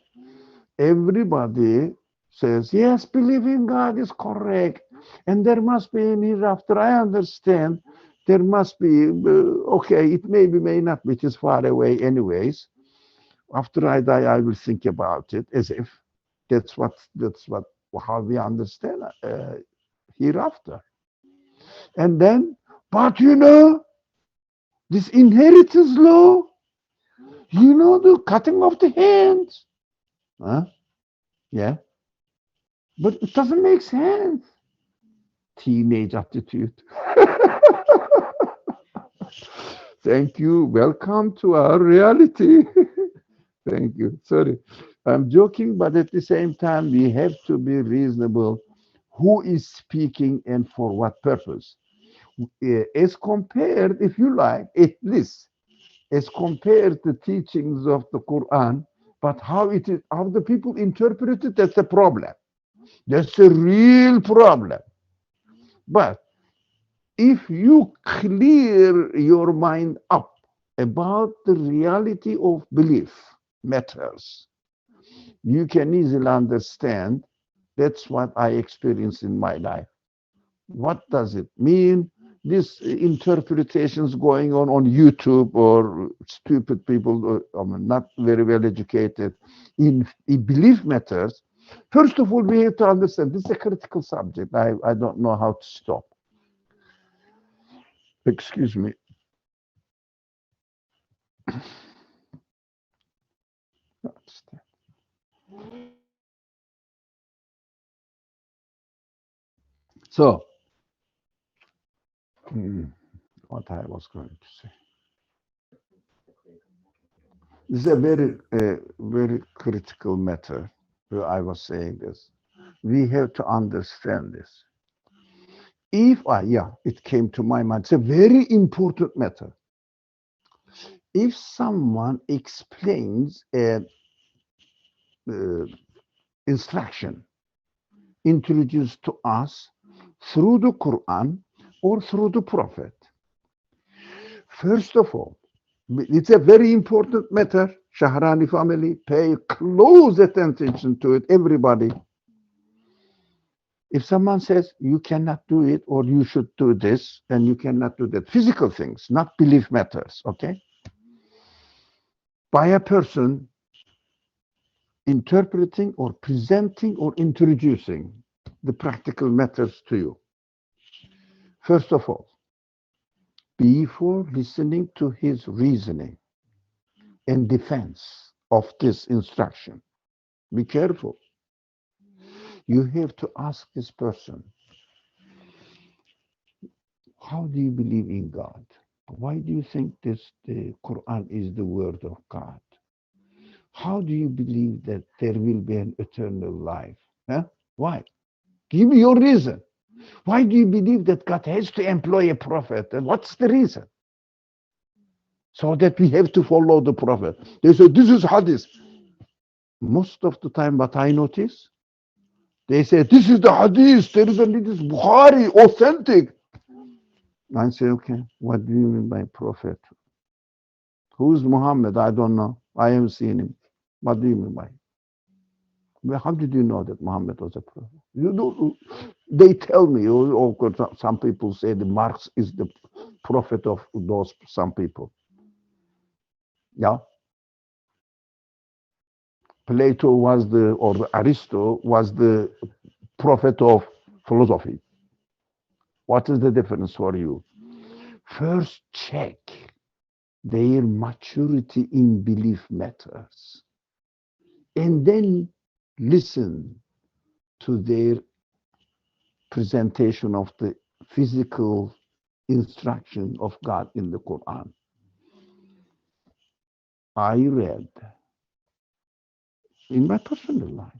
Everybody says, yes, believing God is correct, and there must be an hereafter. I understand. There must be, okay, it may be, may not be, it is far away anyways. After I die, I will think about it, as if that's how we understand hereafter. And then, but you know, this inheritance law, you know, the cutting of the hands. Huh? Yeah. But it doesn't make sense. Teenage attitude. Thank you. Welcome to our reality. Thank you. Sorry. I'm joking, but at the same time, we have to be reasonable. Who is speaking and for what purpose? As compared, if you like, at least, as compared to teachings of the Quran, but how it is, how the people interpret it, that's a problem. That's a real problem. But if you clear your mind up about the reality of belief matters, you can easily understand. That's what I experienced in my life. What does it mean? These interpretations going on YouTube, or stupid people, not very well educated in belief matters. First of all, we have to understand this is a critical subject. I don't know how to stop. Excuse me. So, what I was going to say. This is a very critical matter. I was saying this. We have to understand this. If it came to my mind. It's a very important matter. If someone explains an instruction introduced to us through the Quran or through the Prophet, first of all, it's a very important matter. Shahrani family, pay close attention to it, everybody. If someone says you cannot do it, or you should do this and you cannot do that, physical things, not belief matters, okay? By a person interpreting or presenting or introducing the practical matters to you. First of all, before listening to his reasoning in defense of this instruction, be careful. You have to ask this person, how do you believe in God? Why do you think the Quran is the word of God? How do you believe that there will be an eternal life? Huh? Why? Give me your reason. Why do you believe that God has to employ a prophet? And what's the reason? So that we have to follow the prophet. They say, this is hadith. Most of the time, what I notice, they say, this is the hadith. There is a hadith, Bukhari, authentic. I say, okay, what do you mean by prophet? Who's Muhammad? I don't know. I haven't seen him. What do you mean by him? Well, how did you know that Muhammad was a prophet? You know, they tell me, some people say that Marx is the prophet of those, some people. Yeah. Plato was or Aristotle was the prophet of philosophy. What is the difference for you? First, check their maturity in belief matters. And then listen to their presentation of the physical instruction of God in the Qur'an. I read in my personal life,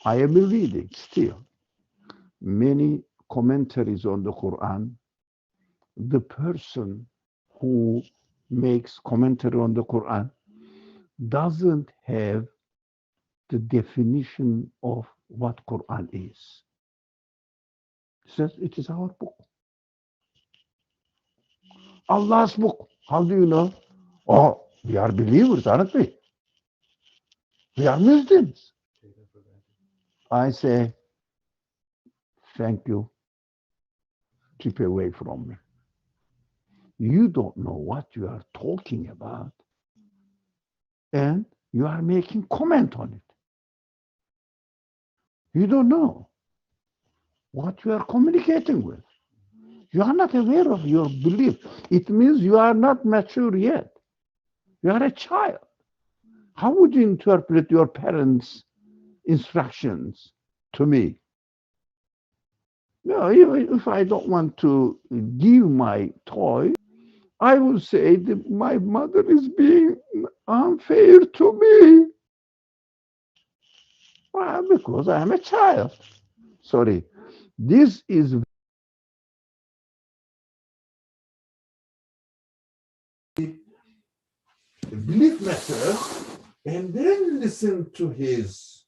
I have been reading still many commentaries on the Qur'an. The person who makes commentary on the Qur'an doesn't have the definition of what Qur'an is. He says it is our book. Allah's book. How do you know? Oh, we are believers, aren't we? We are Muslims. I say, thank you. Keep away from me. You don't know what you are talking about, and you are making comment on it. You don't know what you are communicating with. You are not aware of your belief. It means you are not mature yet. You are a child. How would you interpret your parents' instructions to me? No, if I don't want to give my toy, I will say that my mother is being unfair to me. Well, because I am a child. Sorry. This is belief matter, and then listen to his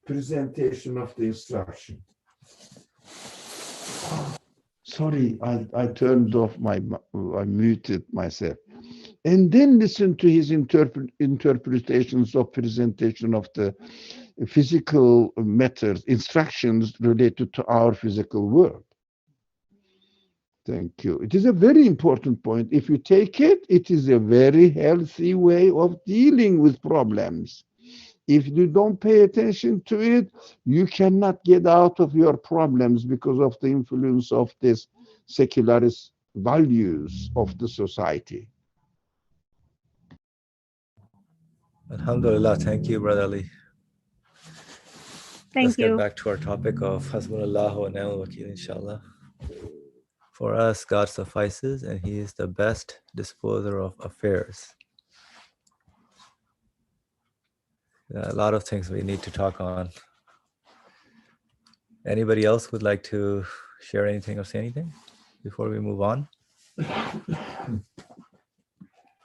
presentation of the instruction. Sorry, I turned off I muted myself. And then listen to his interpretations of presentation of the physical matters, instructions related to our physical world. Thank you. It is a very important point. If you take it, it is a very healthy way of dealing with problems. If you don't pay attention to it, you cannot get out of your problems because of the influence of these secularist values of the society. Alhamdulillah. Thank you, Brother Ali. Let's get back to our topic of Hasbunallah wa ni'mal wakeel, inshallah. For us, God suffices, and He is the best disposer of affairs. A lot of things we need to talk on. Anybody else would like to share anything or say anything before we move on?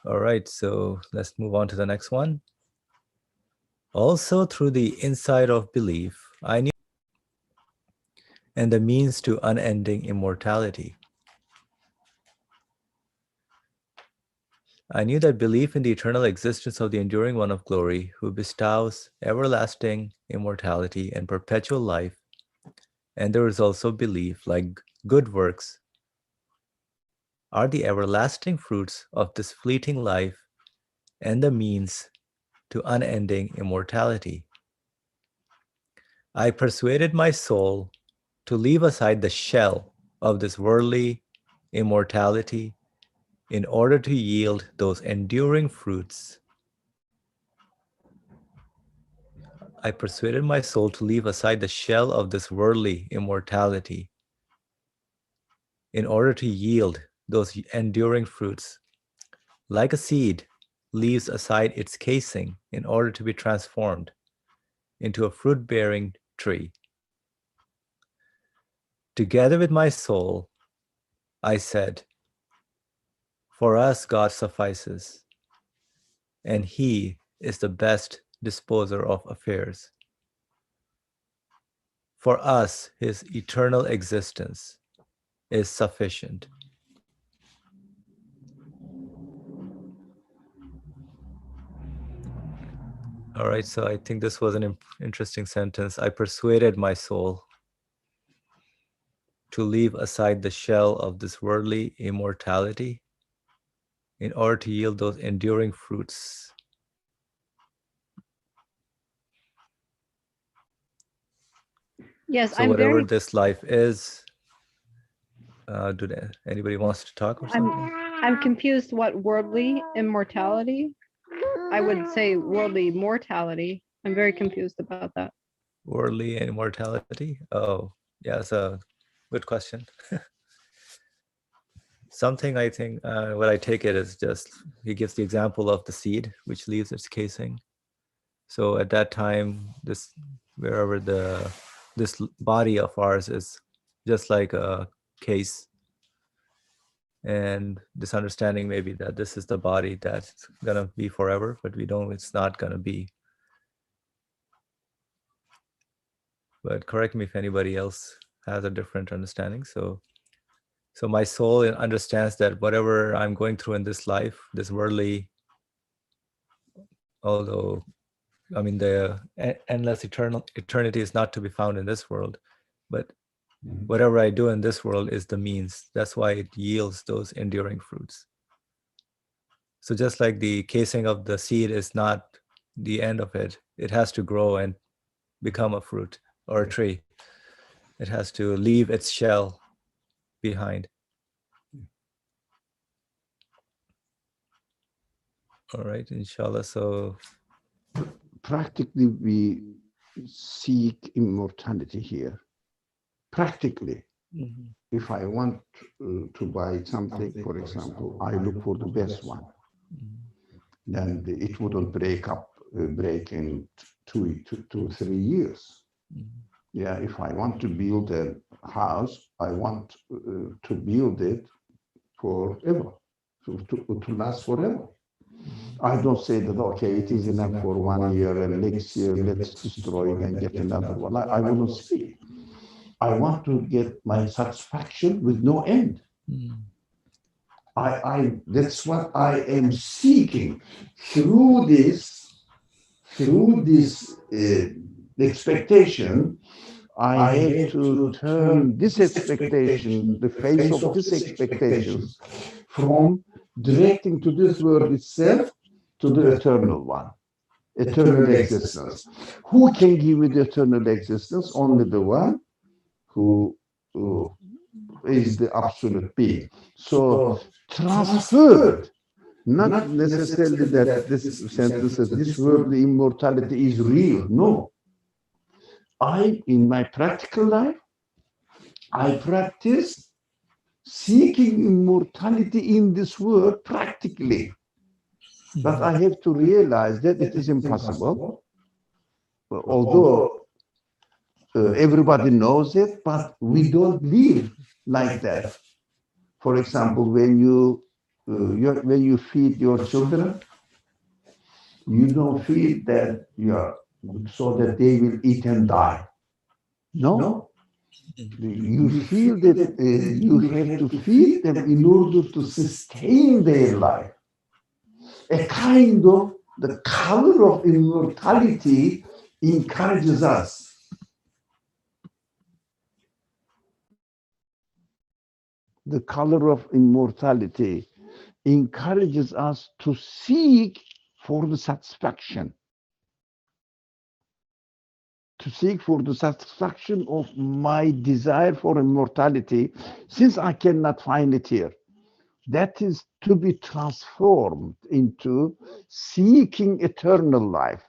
All right, so let's move on to the next one. Also, through the insight of belief, I knew and the means to unending immortality. I knew that belief in the eternal existence of the enduring one of glory, who bestows everlasting immortality and perpetual life, and there is also belief, like good works, are the everlasting fruits of this fleeting life and the means to unending immortality. I persuaded my soul to leave aside the shell of this worldly immortality in order to yield those enduring fruits. I persuaded my soul to leave aside the shell of this worldly immortality in order to yield those enduring fruits. Like a seed leaves aside its casing in order to be transformed into a fruit-bearing tree. Together with my soul, I said, for us God suffices, and He is the best disposer of affairs. For us, His eternal existence is sufficient. All right, so I think this was an interesting sentence. I persuaded my soul to leave aside the shell of this worldly immortality in order to yield those enduring fruits. Yes, So whatever this life is, anybody wants to talk or something? I'm confused what worldly immortality. I would say worldly mortality. I'm very confused about that. Worldly immortality? Oh, yeah, it's a good question. Something I think, what I take it is just, he gives the example of the seed, which leaves its casing. So at that time, this body of ours is just like a case, and this understanding maybe that this is the body that's gonna be forever, but we don't, it's not gonna be. But correct me if anybody else has a different understanding. So my soul understands that whatever I'm going through in this life, this worldly, although I mean the endless eternity is not to be found in this world, but whatever I do in this world is the means. That's why it yields those enduring fruits. So just like the casing of the seed is not the end of it, it has to grow and become a fruit or a tree. It has to leave its shell behind. All right, inshallah. So practically, we seek immortality here. Practically, if I want to buy something, for example, I look for the best one. Then it wouldn't break in 2 to 3 years. Yeah, if I want to build a house, I want to build it forever, to last forever. I don't say that, okay, it is enough for 1 year and next year let's destroy it and get another one. I wouldn't say. I want to get my satisfaction with no end. That's what I am seeking through this expectation. I have to turn this expectation, the face of this expectations, from directing to this world itself to the eternal one, eternal existence. Who can give you the eternal existence? Only the one who is the absolute being. So transferred, not necessarily that this sentence says this worldly immortality is real. No. In my practical life, I practice seeking immortality in this world practically. But I have to realize that it is impossible. Although everybody knows it, but we don't live like that. For example, when you feed your children, you don't feed that so that they will eat and die. No. You feel that you have to feed them in order to sustain their life. A kind of the color of immortality encourages us. The color of immortality encourages us to seek for the satisfaction. To seek for the satisfaction of my desire for immortality, since I cannot find it here. That is to be transformed into seeking eternal life.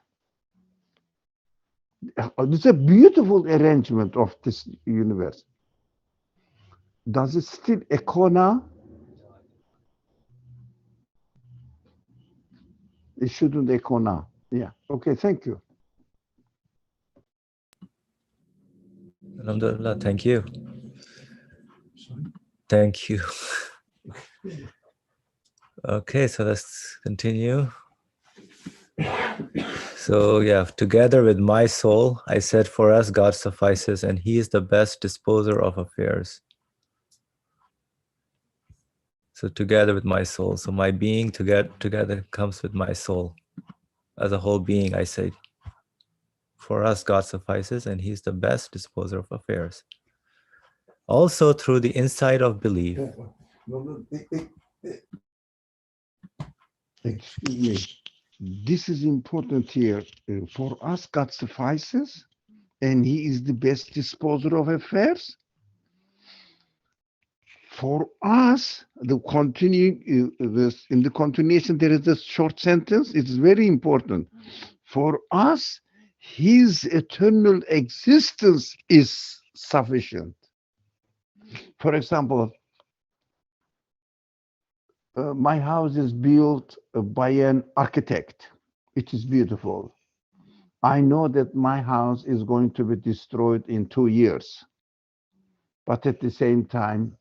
It's a beautiful arrangement of this universe. Does it still echo now? It shouldn't echo now. Yeah. Okay. Thank you. Alhamdulillah, thank you. Thank you. Okay, so let's continue. So yeah, together with my soul, I said, for us, God suffices, and He is the best disposer of affairs. So together with my soul, so my being together comes with my soul. As a whole being, I say, for us, God suffices, and He's the best disposer of affairs. Also through the insight of belief. Excuse me. This is important here. For us, God suffices, and He is the best disposer of affairs. For us, the continuing this in the continuation, there is a short sentence. It's very important. For us, His eternal existence is sufficient. For example, my house is built by an architect. It is beautiful. I know that my house is going to be destroyed in 2 years. But at the same time,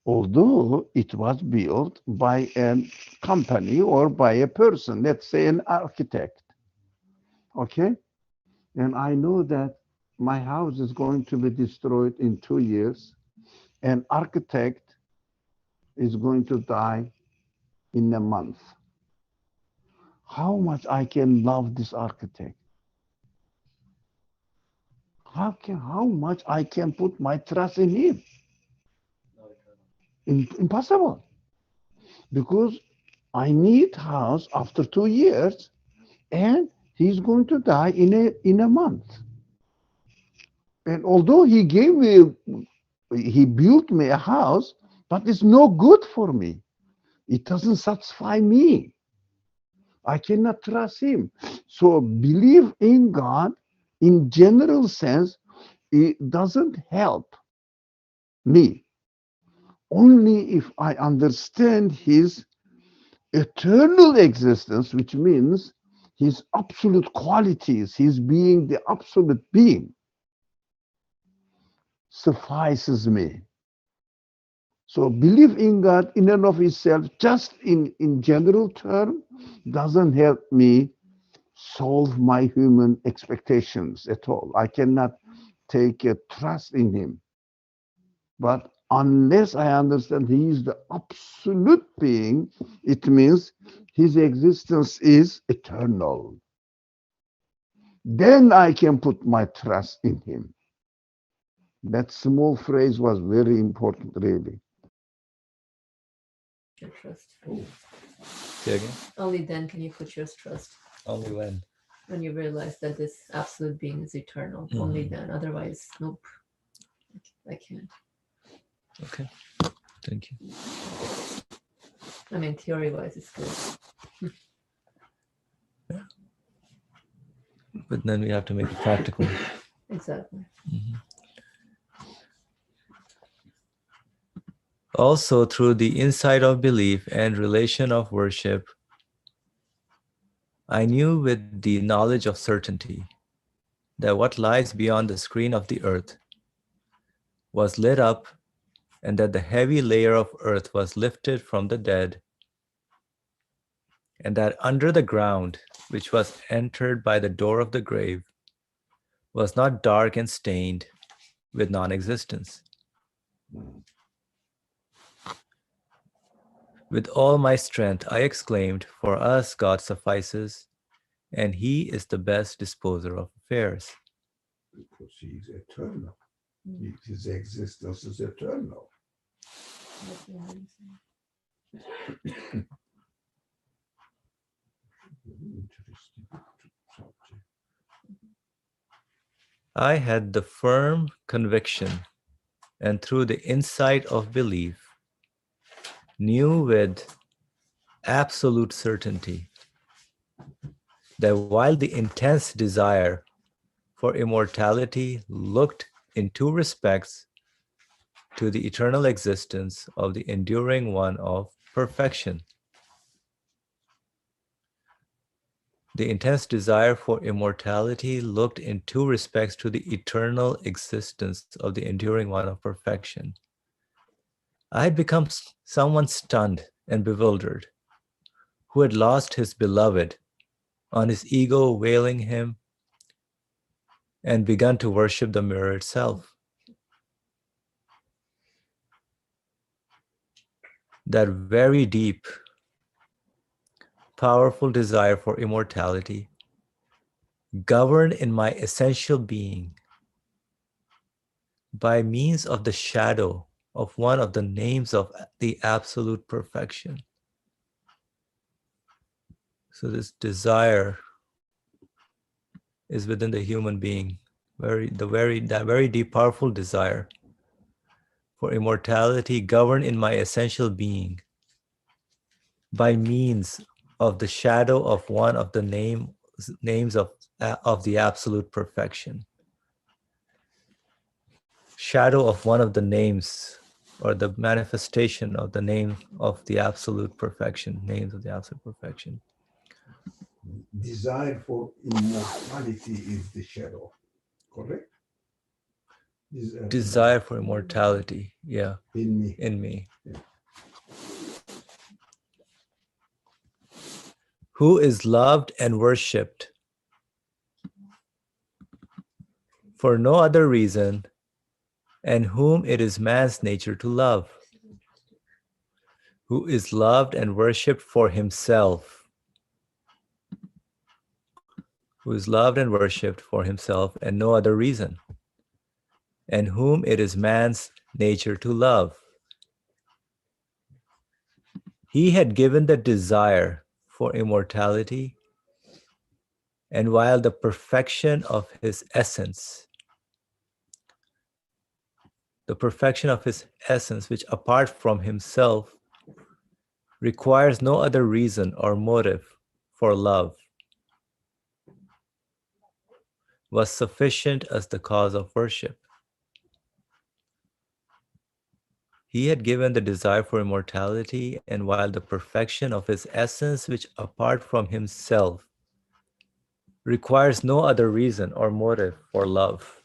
although it was built by a company or by a person, let's say an architect, okay? And I know that my house is going to be destroyed in 2 years. An architect is going to die in a month. How much I can love this architect? How much I can put my trust in him? Impossible. Because I need house after 2 years, and he's going to die in a month. And although he built me a house, but it's no good for me. It doesn't satisfy me. I cannot trust him. So believe in God in general sense, it doesn't help me. Only if I understand his eternal existence, which means his absolute qualities, his being the absolute being, suffices me. So belief in God in and of itself, just in general term, doesn't help me solve my human expectations at all. I cannot take a trust in him. But unless I understand he is the absolute being, it means his existence is eternal. Then I can put my trust in him. That small phrase was very important, really. Your trust. Say again? Only then can you put your trust. Only when? When you realize that this absolute being is eternal. Mhm. Only then. Otherwise, nope. I can't. Okay. Thank you. I mean, theory-wise, it's good. But then we have to make it practical. Exactly. Mhm. Also, through the insight of belief and relation of worship, I knew with the knowledge of certainty that what lies beyond the screen of the earth was lit up, and that the heavy layer of earth was lifted from the dead, and that under the ground, which was entered by the door of the grave, was not dark and stained with non-existence. With all my strength, I exclaimed, for us God suffices, and he is the best disposer of affairs. Because he is eternal. His existence is eternal. Interesting subject. I had the firm conviction, and through the insight of belief, knew with absolute certainty that while the intense desire for immortality looked in two respects to the eternal existence of the enduring one of perfection, The intense desire for immortality looked in two respects to the eternal existence of the enduring one of perfection. I had become someone stunned and bewildered, who had lost his beloved, on his ego wailing him, and begun to worship the mirror itself. That very deep, powerful desire for immortality governed in my essential being by means of the shadow of one of the names of the absolute perfection. So this desire is within the human being, that very deep, powerful desire for immortality governed in my essential being by means of the shadow of one of the names of the absolute perfection. Shadow of one of the names, or the manifestation of the name of the absolute perfection, names of the absolute perfection. Desire for immortality is the shadow, correct? Desire for immortality, yeah, in me. in me. Yeah. Who is loved and worshipped for no other reason, and whom it is man's nature to love. Who is loved and worshipped for himself. Who is loved and worshipped for himself and no other reason, and whom it is man's nature to love. He had given the desire for immortality, and while the perfection of his essence, which apart from himself requires no other reason or motive for love, was sufficient as the cause of worship. He had given the desire for immortality, and while the perfection of his essence, which apart from himself requires no other reason or motive for love,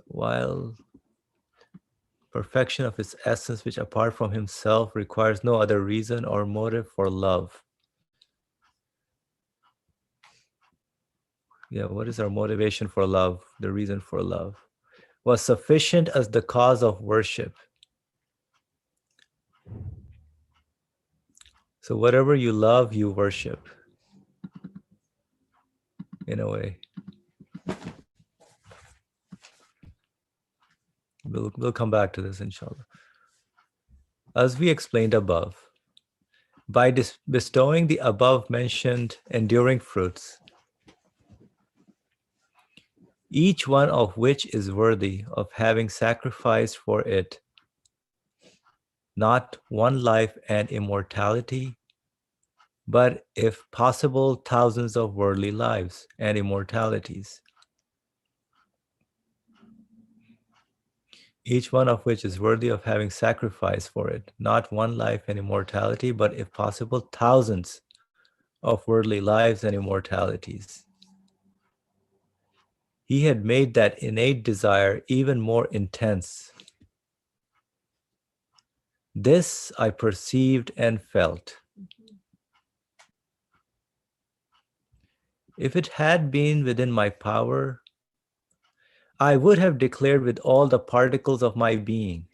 while perfection of his essence, which apart from himself requires no other reason or motive for love. Yeah, what is our motivation for love? The reason for love was sufficient as the cause of worship. So whatever you love, you worship, in a way. We'll come back to this, inshallah. As we explained above, by bestowing the above-mentioned enduring fruits, each one of which is worthy of having sacrificed for it not one life and immortality, but if possible, thousands of worldly lives and immortalities. Each one of which is worthy of having sacrificed for it, not one life and immortality, but if possible, thousands of worldly lives and immortalities. He had made that innate desire even more intense. This I perceived and felt. If it had been within my power, I would have declared with all the particles of my being.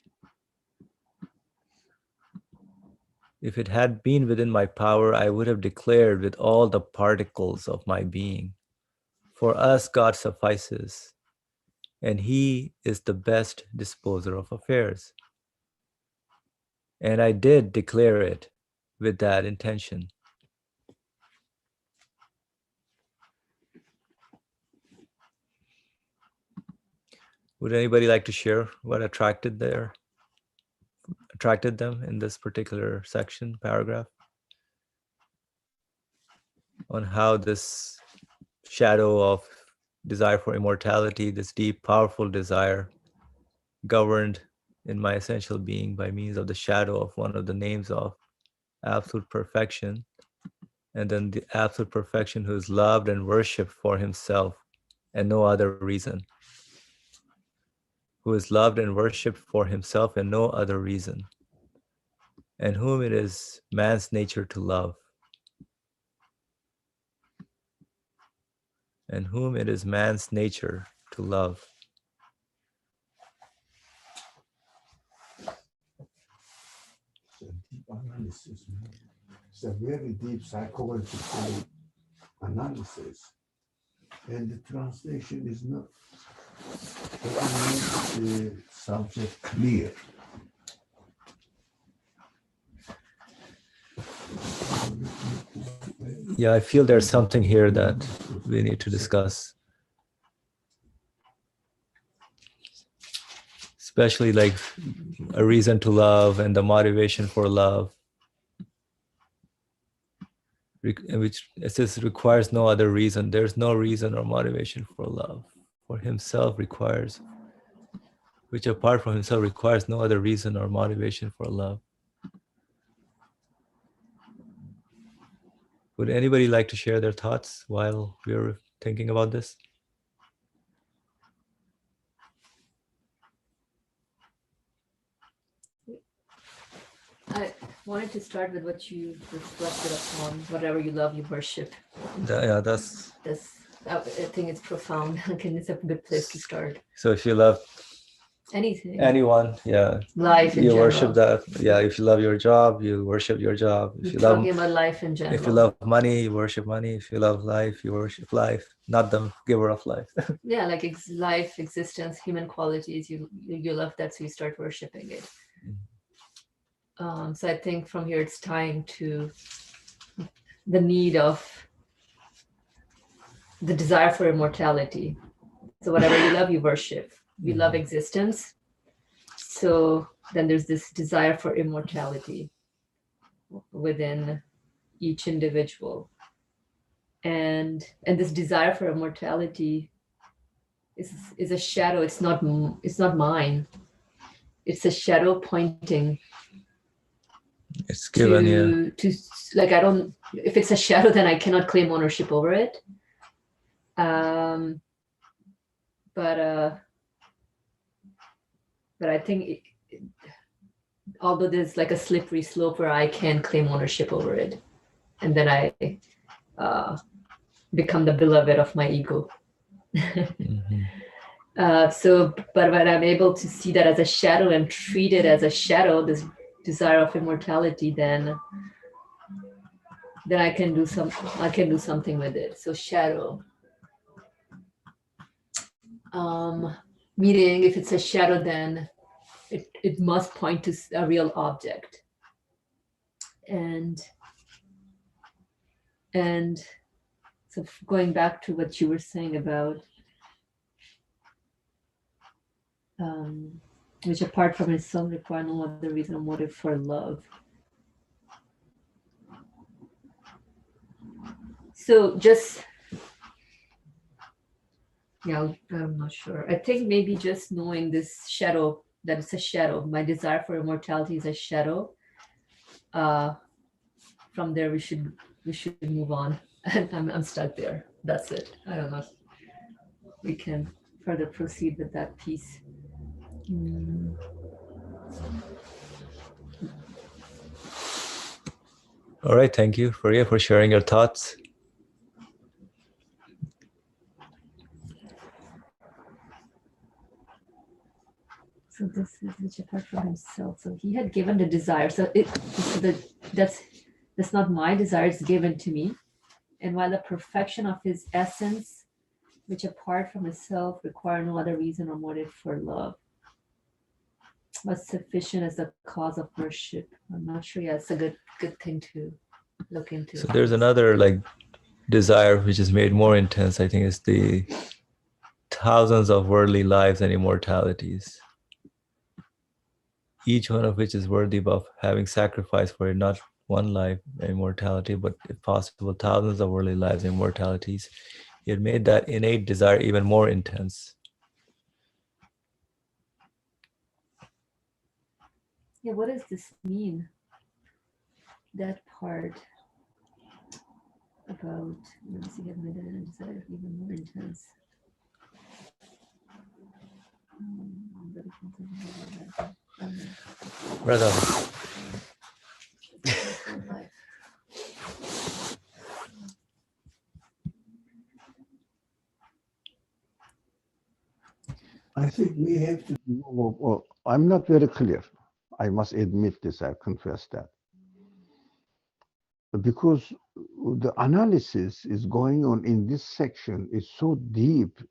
If it had been within my power, I would have declared with all the particles of my being. For us, God suffices, and He is the best disposer of affairs. And I did declare it with that intention. Would anybody like to share what attracted them in this particular section, paragraph? On how this shadow of desire for immortality, this deep, powerful desire, governed in my essential being by means of the shadow of one of the names of absolute perfection, And then the absolute perfection who is loved and worshipped for himself and no other reason. Who is loved and worshipped for himself and no other reason. And whom it is man's nature to love. And whom it is man's nature to love. It's a deep analysis, man. It's a very deep psychological analysis. And the translation is not the subject clear. Yeah, I feel there's something here that we need to discuss. Especially like a reason to love and the motivation for love. Which it says requires no other reason. There's no reason or motivation for love. For himself requires, which apart from himself requires no other reason or motivation for love. Would anybody like to share their thoughts while we're thinking about this? I wanted to start with what you reflected upon. Whatever you love, you worship. That's. I think it's profound. Okay, it's a good place to start. So if you love Anything. anyone, yeah, Life in you general. worship that. Yeah, if you love your job, you worship your job. If You're you love, talking about life in general. if you love money, you worship money. If you love life, you worship life, not the giver of life. Yeah, like life, existence, human qualities. You love that, so you start worshiping it. So I think from here it's tying to the need of the desire for immortality. So whatever you love, you worship. You love existence. So then there's this desire for immortality within each individual. And this desire for immortality is a shadow. It's not mine. It's a shadow pointing It's given, to like, I don't, if it's a shadow, then I cannot claim ownership over it. But I think although there's like a slippery slope where I can claim ownership over it, and then I become the beloved of my ego. But when I'm able to see that as a shadow and treat it as a shadow, this desire of immortality, then I can do something with it. So shadow. Meaning if it's a shadow, then it must point to a real object. And so going back to what you were saying about which apart from itself require no other reason or motive for love. So just, yeah, I'm not sure. I think maybe just knowing this shadow, that it's a shadow, my desire for immortality is a shadow. From there we should move on. I'm stuck there. That's it. I don't know. We can further proceed with that piece. All right, thank you, Faria, for sharing your thoughts. So this is which apart from himself. So he had given the desire. So that's not my desire, it's given to me. And while the perfection of his essence, which apart from himself require no other reason or motive for love, was sufficient as the cause of worship. I'm not sure. Yeah, it's a good thing to look into. So there's another like desire which is made more intense. I think it's the thousands of worldly lives and immortalities, each one of which is worthy of having sacrifice for it, not one life and immortality, but if possible, thousands of worldly lives and immortalities. He had made that innate desire even more intense. Yeah, what does this mean? That part. about see heaven and desire even more intense. Brother. I think we have to know, well, I'm not very clear. I must admit this, I confess that. Because the analysis is going on in this section is so deep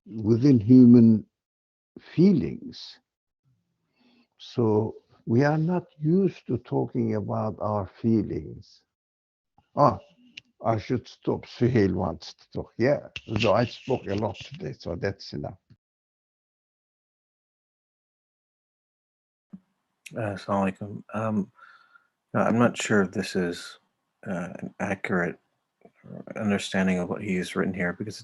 within human feelings. So we are not used to talking about our feelings. Ah, I should stop. Suhail wants to talk. Yeah, so I spoke a lot today, so that's enough. Assalamu alaikum. I'm not sure if this is an accurate understanding of what he's written here because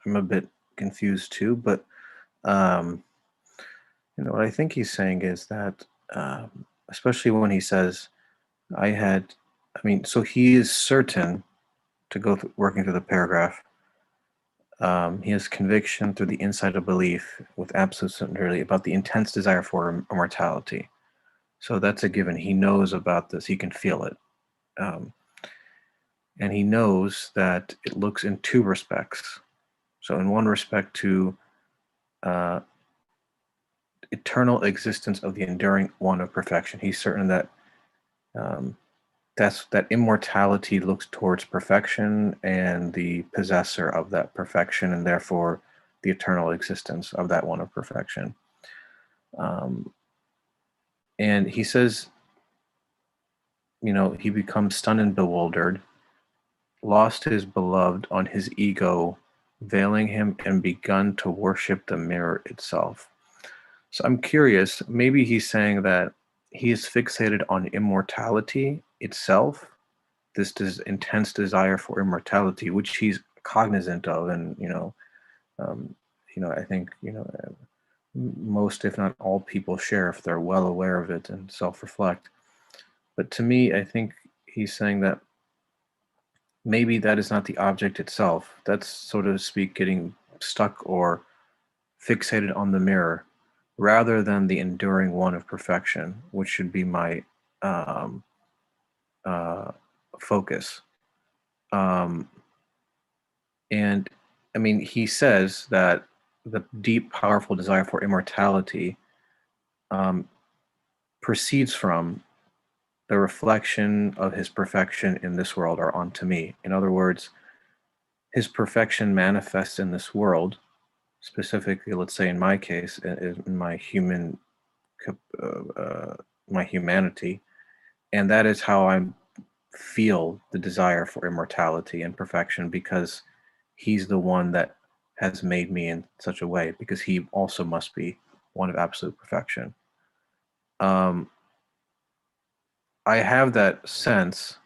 I'm a bit confused too. But what I think he's saying is that, especially when he says, so he is certain to go working through the paragraph. He has conviction through the insight of belief with absolute certainty about the intense desire for immortality. So that's a given. He knows about this. He can feel it. And he knows that it looks in two respects. So in one respect to eternal existence of the enduring one of perfection. He's certain that that immortality looks towards perfection and the possessor of that perfection, and therefore the eternal existence of that one of perfection. And he says, he becomes stunned and bewildered, lost his beloved on his ego, veiling him, and begun to worship the mirror itself. So I'm curious, maybe he's saying that he is fixated on immortality itself, this intense desire for immortality, which he's cognizant of, and I think most, if not all, people share if they're well aware of it and self-reflect. But to me, I think he's saying that maybe that is not the object itself. That's, so to speak, getting stuck or fixated on the mirror, rather than the enduring one of perfection, which should be my focus. And I mean, he says that the deep, powerful desire for immortality proceeds from the reflection of his perfection in this world or onto me. In other words, his perfection manifests in this world, specifically, let's say in my case, in my my humanity, and that is how I feel the desire for immortality and perfection, because he's the one that has made me in such a way, because he also must be one of absolute perfection. I have that sense,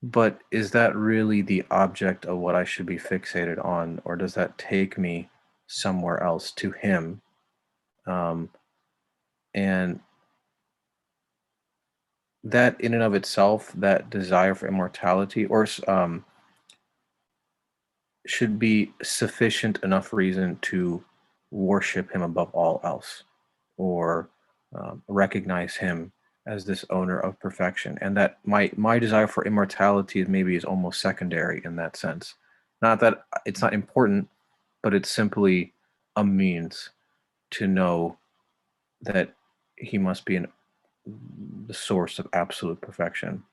but is that really the object of what I should be fixated on, or does that take me somewhere else to him? And that in and of itself, that desire for immortality, or should be sufficient enough reason to worship him above all else, or recognize him as this owner of perfection, and that my desire for immortality maybe is almost secondary in that sense. Not that it's not important, but it's simply a means to know that he must be the source of absolute perfection.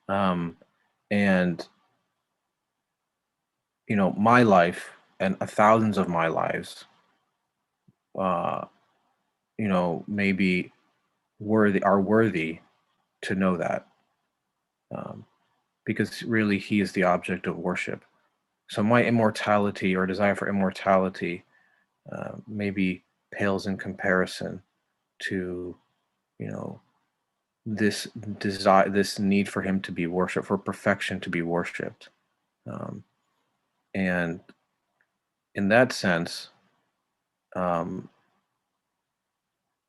And my life and thousands of my lives, maybe are worthy to know that, because really he is the object of worship. So my immortality or desire for immortality maybe pales in comparison to, this desire, this need for him to be worshipped, for perfection to be worshipped. And in that sense,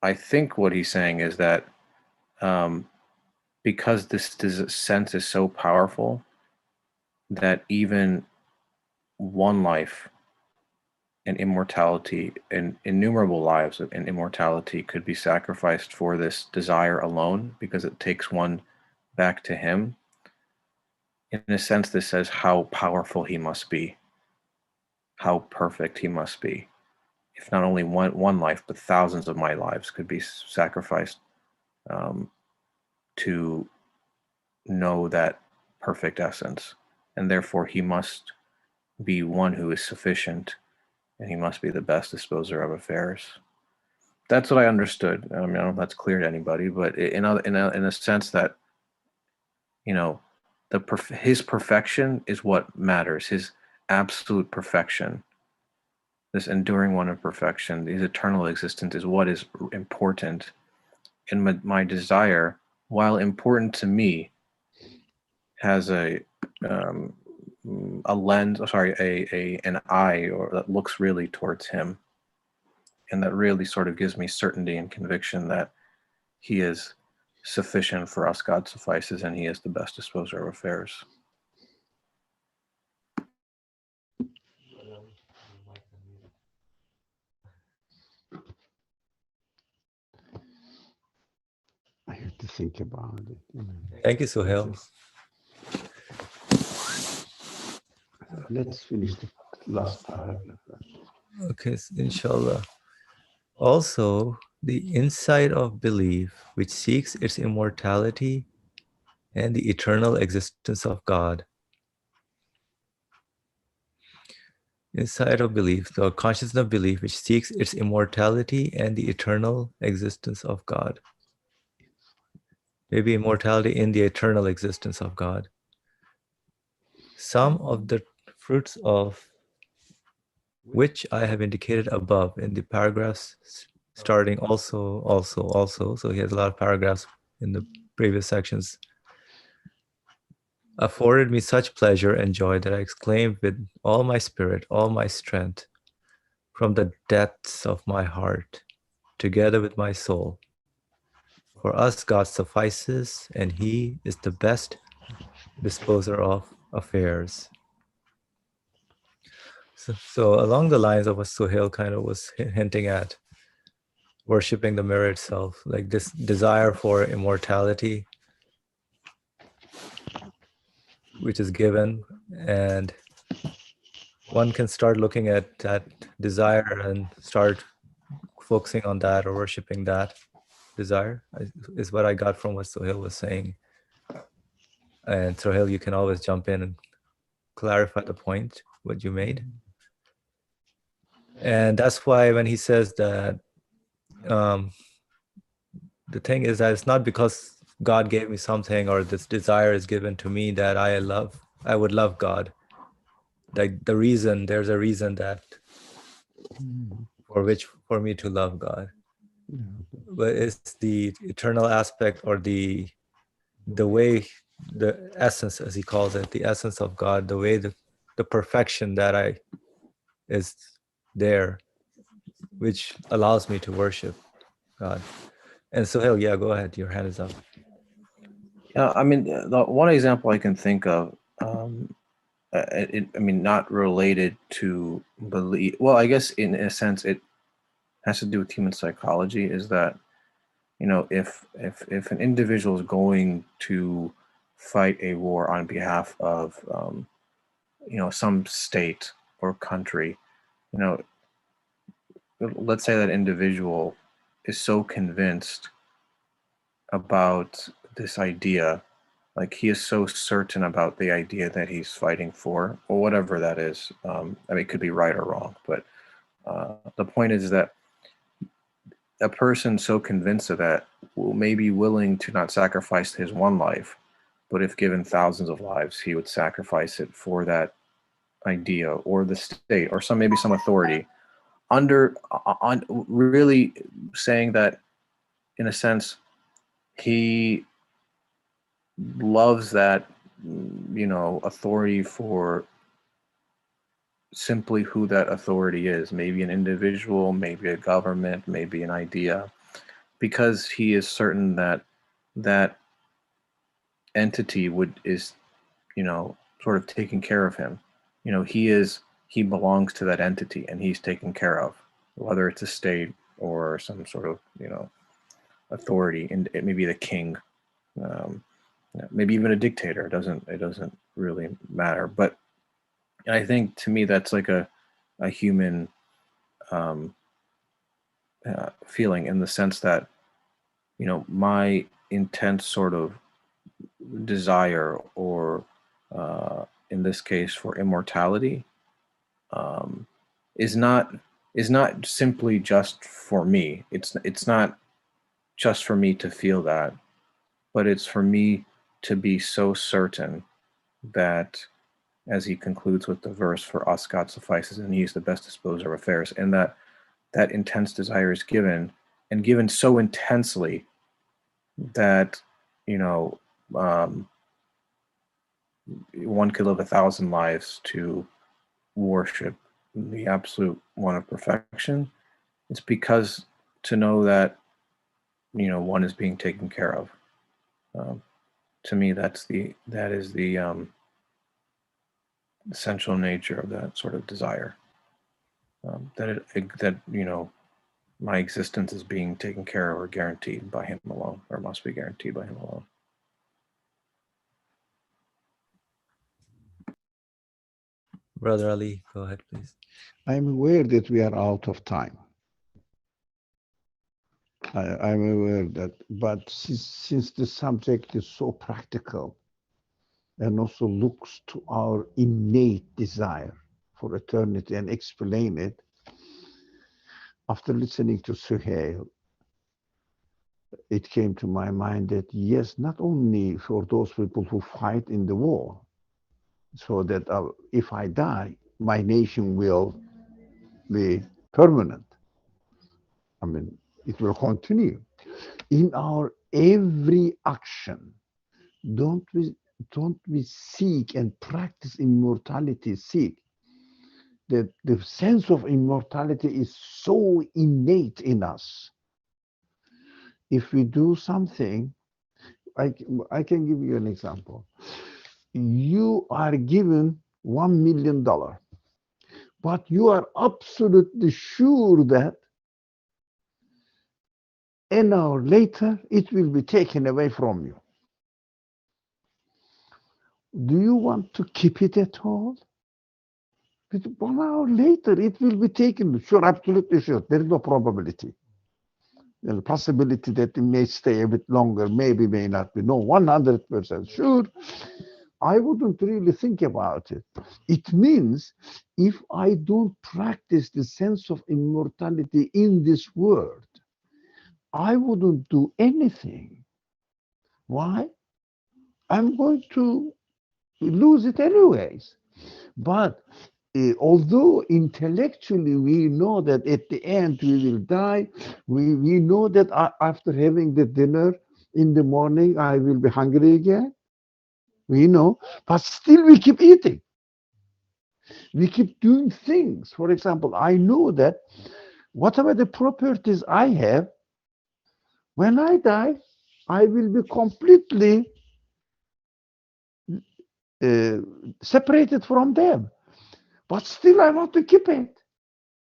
I think what he's saying is that because this sense is so powerful that even one life and immortality and innumerable lives and immortality could be sacrificed for this desire alone, because it takes one back to him. In a sense, this says how powerful he must be, how perfect he must be. If not only one life, but thousands of my lives could be sacrificed to know that perfect essence. And therefore, he must be one who is sufficient, and he must be the best disposer of affairs. That's what I understood. I mean, I don't know if that's clear to anybody, but in a sense that, you know, his perfection is what matters. His absolute perfection, this enduring one of perfection, his eternal existence is what is important. And my desire, while important to me, has a lens, an eye, or that looks really towards him, and that really sort of gives me certainty and conviction that he is sufficient for us. God suffices, and he is the best disposer of affairs. I have to think about it. Thank you, Sohail. Let's finish the last paragraph. Okay, inshallah. Also, the insight of belief, which seeks its immortality and the eternal existence of God. Insight of belief, the consciousness of belief, which seeks its immortality and the eternal existence of God. Maybe immortality in the eternal existence of God. Some of the fruits of which I have indicated above in the paragraphs starting also. So he has a lot of paragraphs in the previous sections. Afforded me such pleasure and joy that I exclaimed with all my spirit, all my strength, from the depths of my heart, together with my soul. For us, God suffices, and he is the best disposer of affairs. So along the lines of what Sohail kind of was hinting at, worshiping the mirror itself, like this desire for immortality, which is given, and one can start looking at that desire and start focusing on that or worshiping that desire, is what I got from what Sohail was saying. And Sohail, you can always jump in and clarify the point, what you made. And that's why when he says that, the thing is that it's not because God gave me something or this desire is given to me that I would love God. Like there's a reason that for me to love God. But it's the eternal aspect, or the way, the essence, as he calls it, the essence of God, the way the perfection that is there, which allows me to worship God. And Sohail, yeah, go ahead. Your hand is up. Yeah, I mean, the one example I can think of, not related to belief. Well, I guess in a sense it has to do with human psychology. Is that, you know, if an individual is going to fight a war on behalf of, some state or country, you know, let's say that individual is so convinced about this idea, like he is so certain about the idea that he's fighting for, or whatever that is. It could be right or wrong, but the point is that a person so convinced of that may be willing to not sacrifice his one life, but if given thousands of lives, he would sacrifice it for that idea or the state or maybe some authority, on really saying that, in a sense, he loves that, authority for simply who that authority is, maybe an individual, maybe a government, maybe an idea, because he is certain that entity is, you know, sort of taking care of him. You know, he belongs to that entity and he's taken care of, whether it's a state or some sort of, you know, authority, and it may be the king, maybe even a dictator. It doesn't really matter. But I think to me that's like a human feeling, in the sense that, you know, my intense sort of desire, or in this case for immortality, is not simply just for me. It's not just for me to feel that, but it's for me to be so certain that, as he concludes with the verse, "For us God suffices, and he is the best disposer of affairs," and that intense desire is given, and given so intensely that, you know, one could live 1,000 lives to worship the absolute one of perfection. It's because to know that, you know, one is being taken care of. To me, that is the essential nature of that sort of desire. That you know, my existence is being taken care of or guaranteed by him alone, or must be guaranteed by him alone. Brother Ali, go ahead, please. I'm aware that we are out of time. I'm aware that, but since the subject is so practical and also looks to our innate desire for eternity and explain it, after listening to Suhail, it came to my mind that yes, not only for those people who fight in the war, so that if I die, my nation will be permanent. I mean, it will continue. In our every action, don't we seek and practice immortality, seek that the sense of immortality is so innate in us. If we do something, I can give you an example. You are given $1 million, but you are absolutely sure that an hour later it will be taken away from you. Do you want to keep it at all? But 1 hour later it will be taken. Sure, absolutely sure. There is no probability. The possibility that it may stay a bit longer, maybe, may not be. No, 100% sure. I wouldn't really think about it. It means if I don't practice the sense of immortality in this world, I wouldn't do anything. Why? I'm going to lose it anyways. But although intellectually we know that at the end we will die, we know that after having the dinner in the morning, I will be hungry again. We know, but still we keep eating. We keep doing things. For example, I know that whatever the properties I have, when I die, I will be completely separated from them. But still I want to keep it.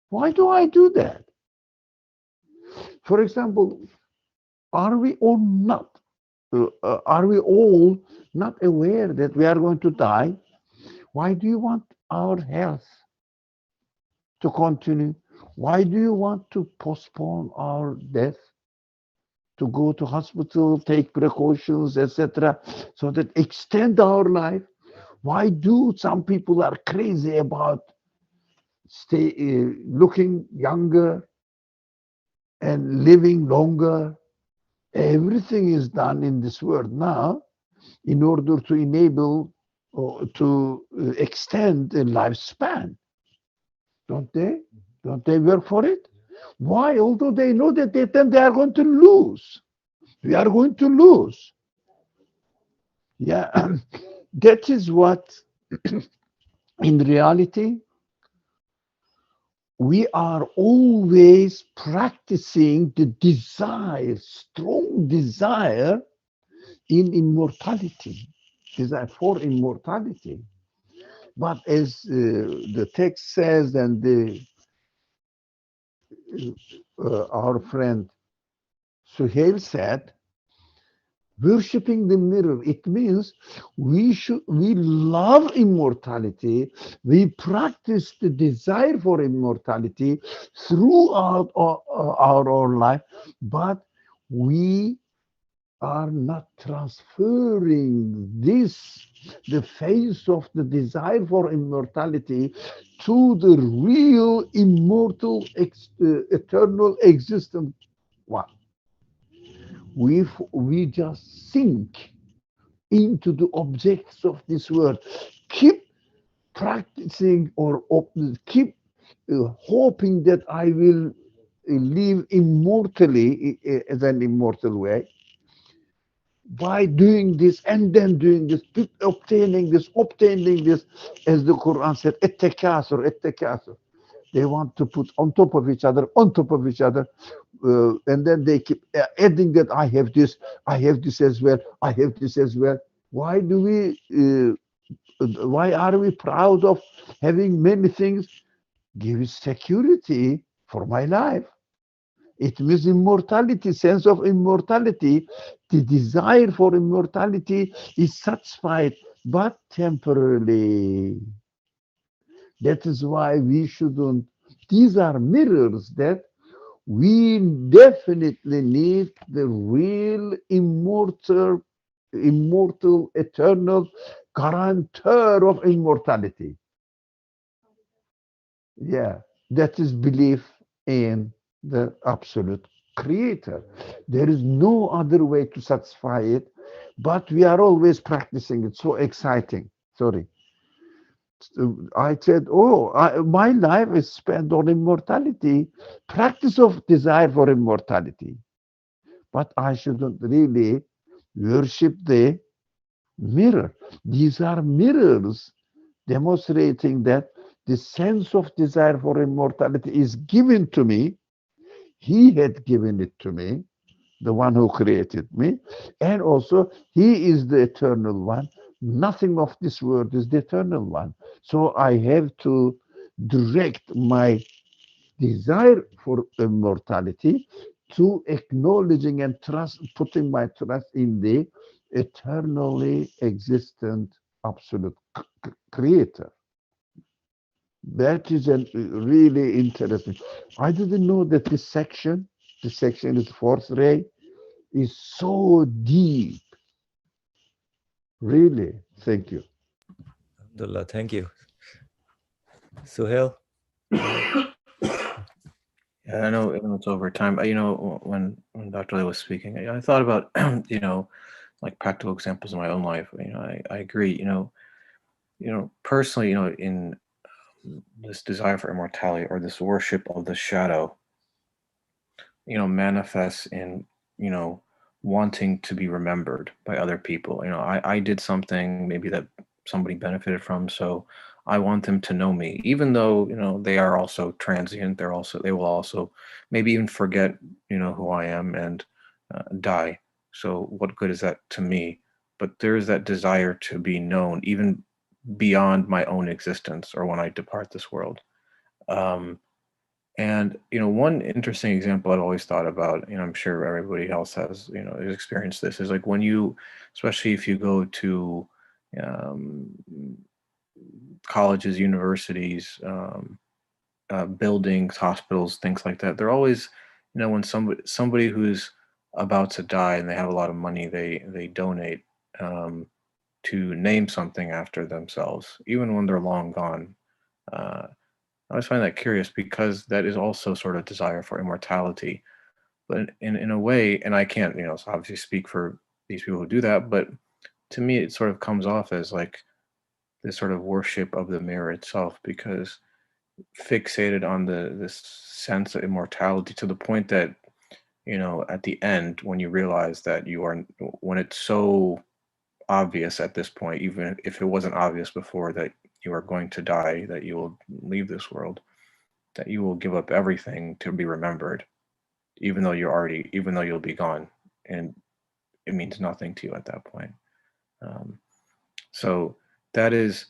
Why do I do that? For example, are we all not aware that we are going to die? Why do you want our health to continue? Why do you want to postpone our death? To go to hospital, take precautions, etc., so that extend our life? Why do some people are crazy about looking younger and living longer? Everything is done in this world now in order to enable or to extend the lifespan. Don't they? Don't they work for it? Why? Although they know that then they are going to lose. We are going to lose. Yeah, that is what, in reality, we are always practicing the desire, strong desire, in immortality, desire for immortality. But as the text says, and our friend Suhail said, worshipping the mirror, it means we love immortality. We practice the desire for immortality throughout our life, but we are not transferring the face of the desire for immortality to the real immortal eternal existent one. We just sink into the objects of this world, keep practicing or keep hoping that I will live immortally as an immortal way by doing this and then doing this, obtaining this, as the Quran said, ettekasur. They want to put on top of each other, and then they keep adding that I have this as well, I have this as well. Why do we? Why are we proud of having many things? Give security for my life. It means immortality, sense of immortality. The desire for immortality is satisfied, but temporarily. That is why we shouldn't. These are mirrors that we definitely need the real immortal, eternal guarantor of immortality. Yeah, that is belief in the absolute creator. There is no other way to satisfy it, but we are always practicing it. So exciting. Sorry. I said, my life is spent on immortality, practice of desire for immortality. But I shouldn't really worship the mirror. These are mirrors demonstrating that the sense of desire for immortality is given to me. He had given it to me, the one who created me, and also he is the eternal one. Nothing of this world is the eternal one. So I have to direct my desire for immortality to acknowledging and putting my trust in the eternally existent absolute creator. That is really interesting. I didn't know that this section is fourth ray, is so deep. Really, thank you. Alhamdulillah, thank you. Suhail? Yeah, I know it's over time. When Dr. Lay was speaking, I thought about like practical examples in my own life. I agree. Personally, in this desire for immortality or this worship of the shadow, manifests in wanting to be remembered by other people. I did something maybe that somebody benefited from, so I want them to know me, even though they are also transient. They will also maybe even forget who I am and die. So what good is that to me? But there is that desire to be known, even beyond my own existence or when I depart this world. And one interesting example I've always thought about, I'm sure everybody else has, experienced this, is like when you, especially if you go to um, colleges, universities, buildings, hospitals, things like that. They're always, when somebody who's about to die and they have a lot of money, they donate to name something after themselves, even when they're long gone. I always find that curious because that is also sort of desire for immortality. But in a way, and I can't, obviously speak for these people who do that, but to me, it sort of comes off as like this sort of worship of the mirror itself, because fixated on this sense of immortality to the point that, at the end, when you realize that when it's so obvious at this point, even if it wasn't obvious before that you are going to die, that you will leave this world, that you will give up everything to be remembered, even though you'll be gone. And it means nothing to you at that point. So that is,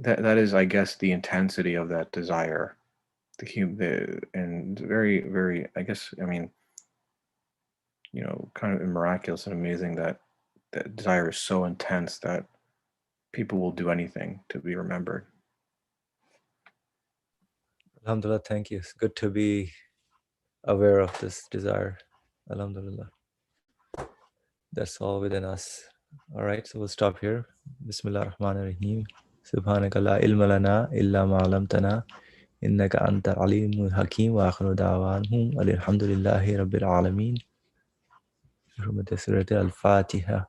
I guess, the intensity of that desire, and very, very, I guess, I mean, kind of miraculous and amazing that that desire is so intense that people will do anything to be remembered. Alhamdulillah, thank you. It's good to be aware of this desire. Alhamdulillah. That's all within us. All right, so we'll stop here. Bismillah ar-Rahman ar-Rahim. Subhanaka la ilma lana illa ma 'allamtana innaka anta alimul hakim wa akhiru da'wanhum alhamdulillahi rabbil alamin. Hurmat Surat al-Fatiha.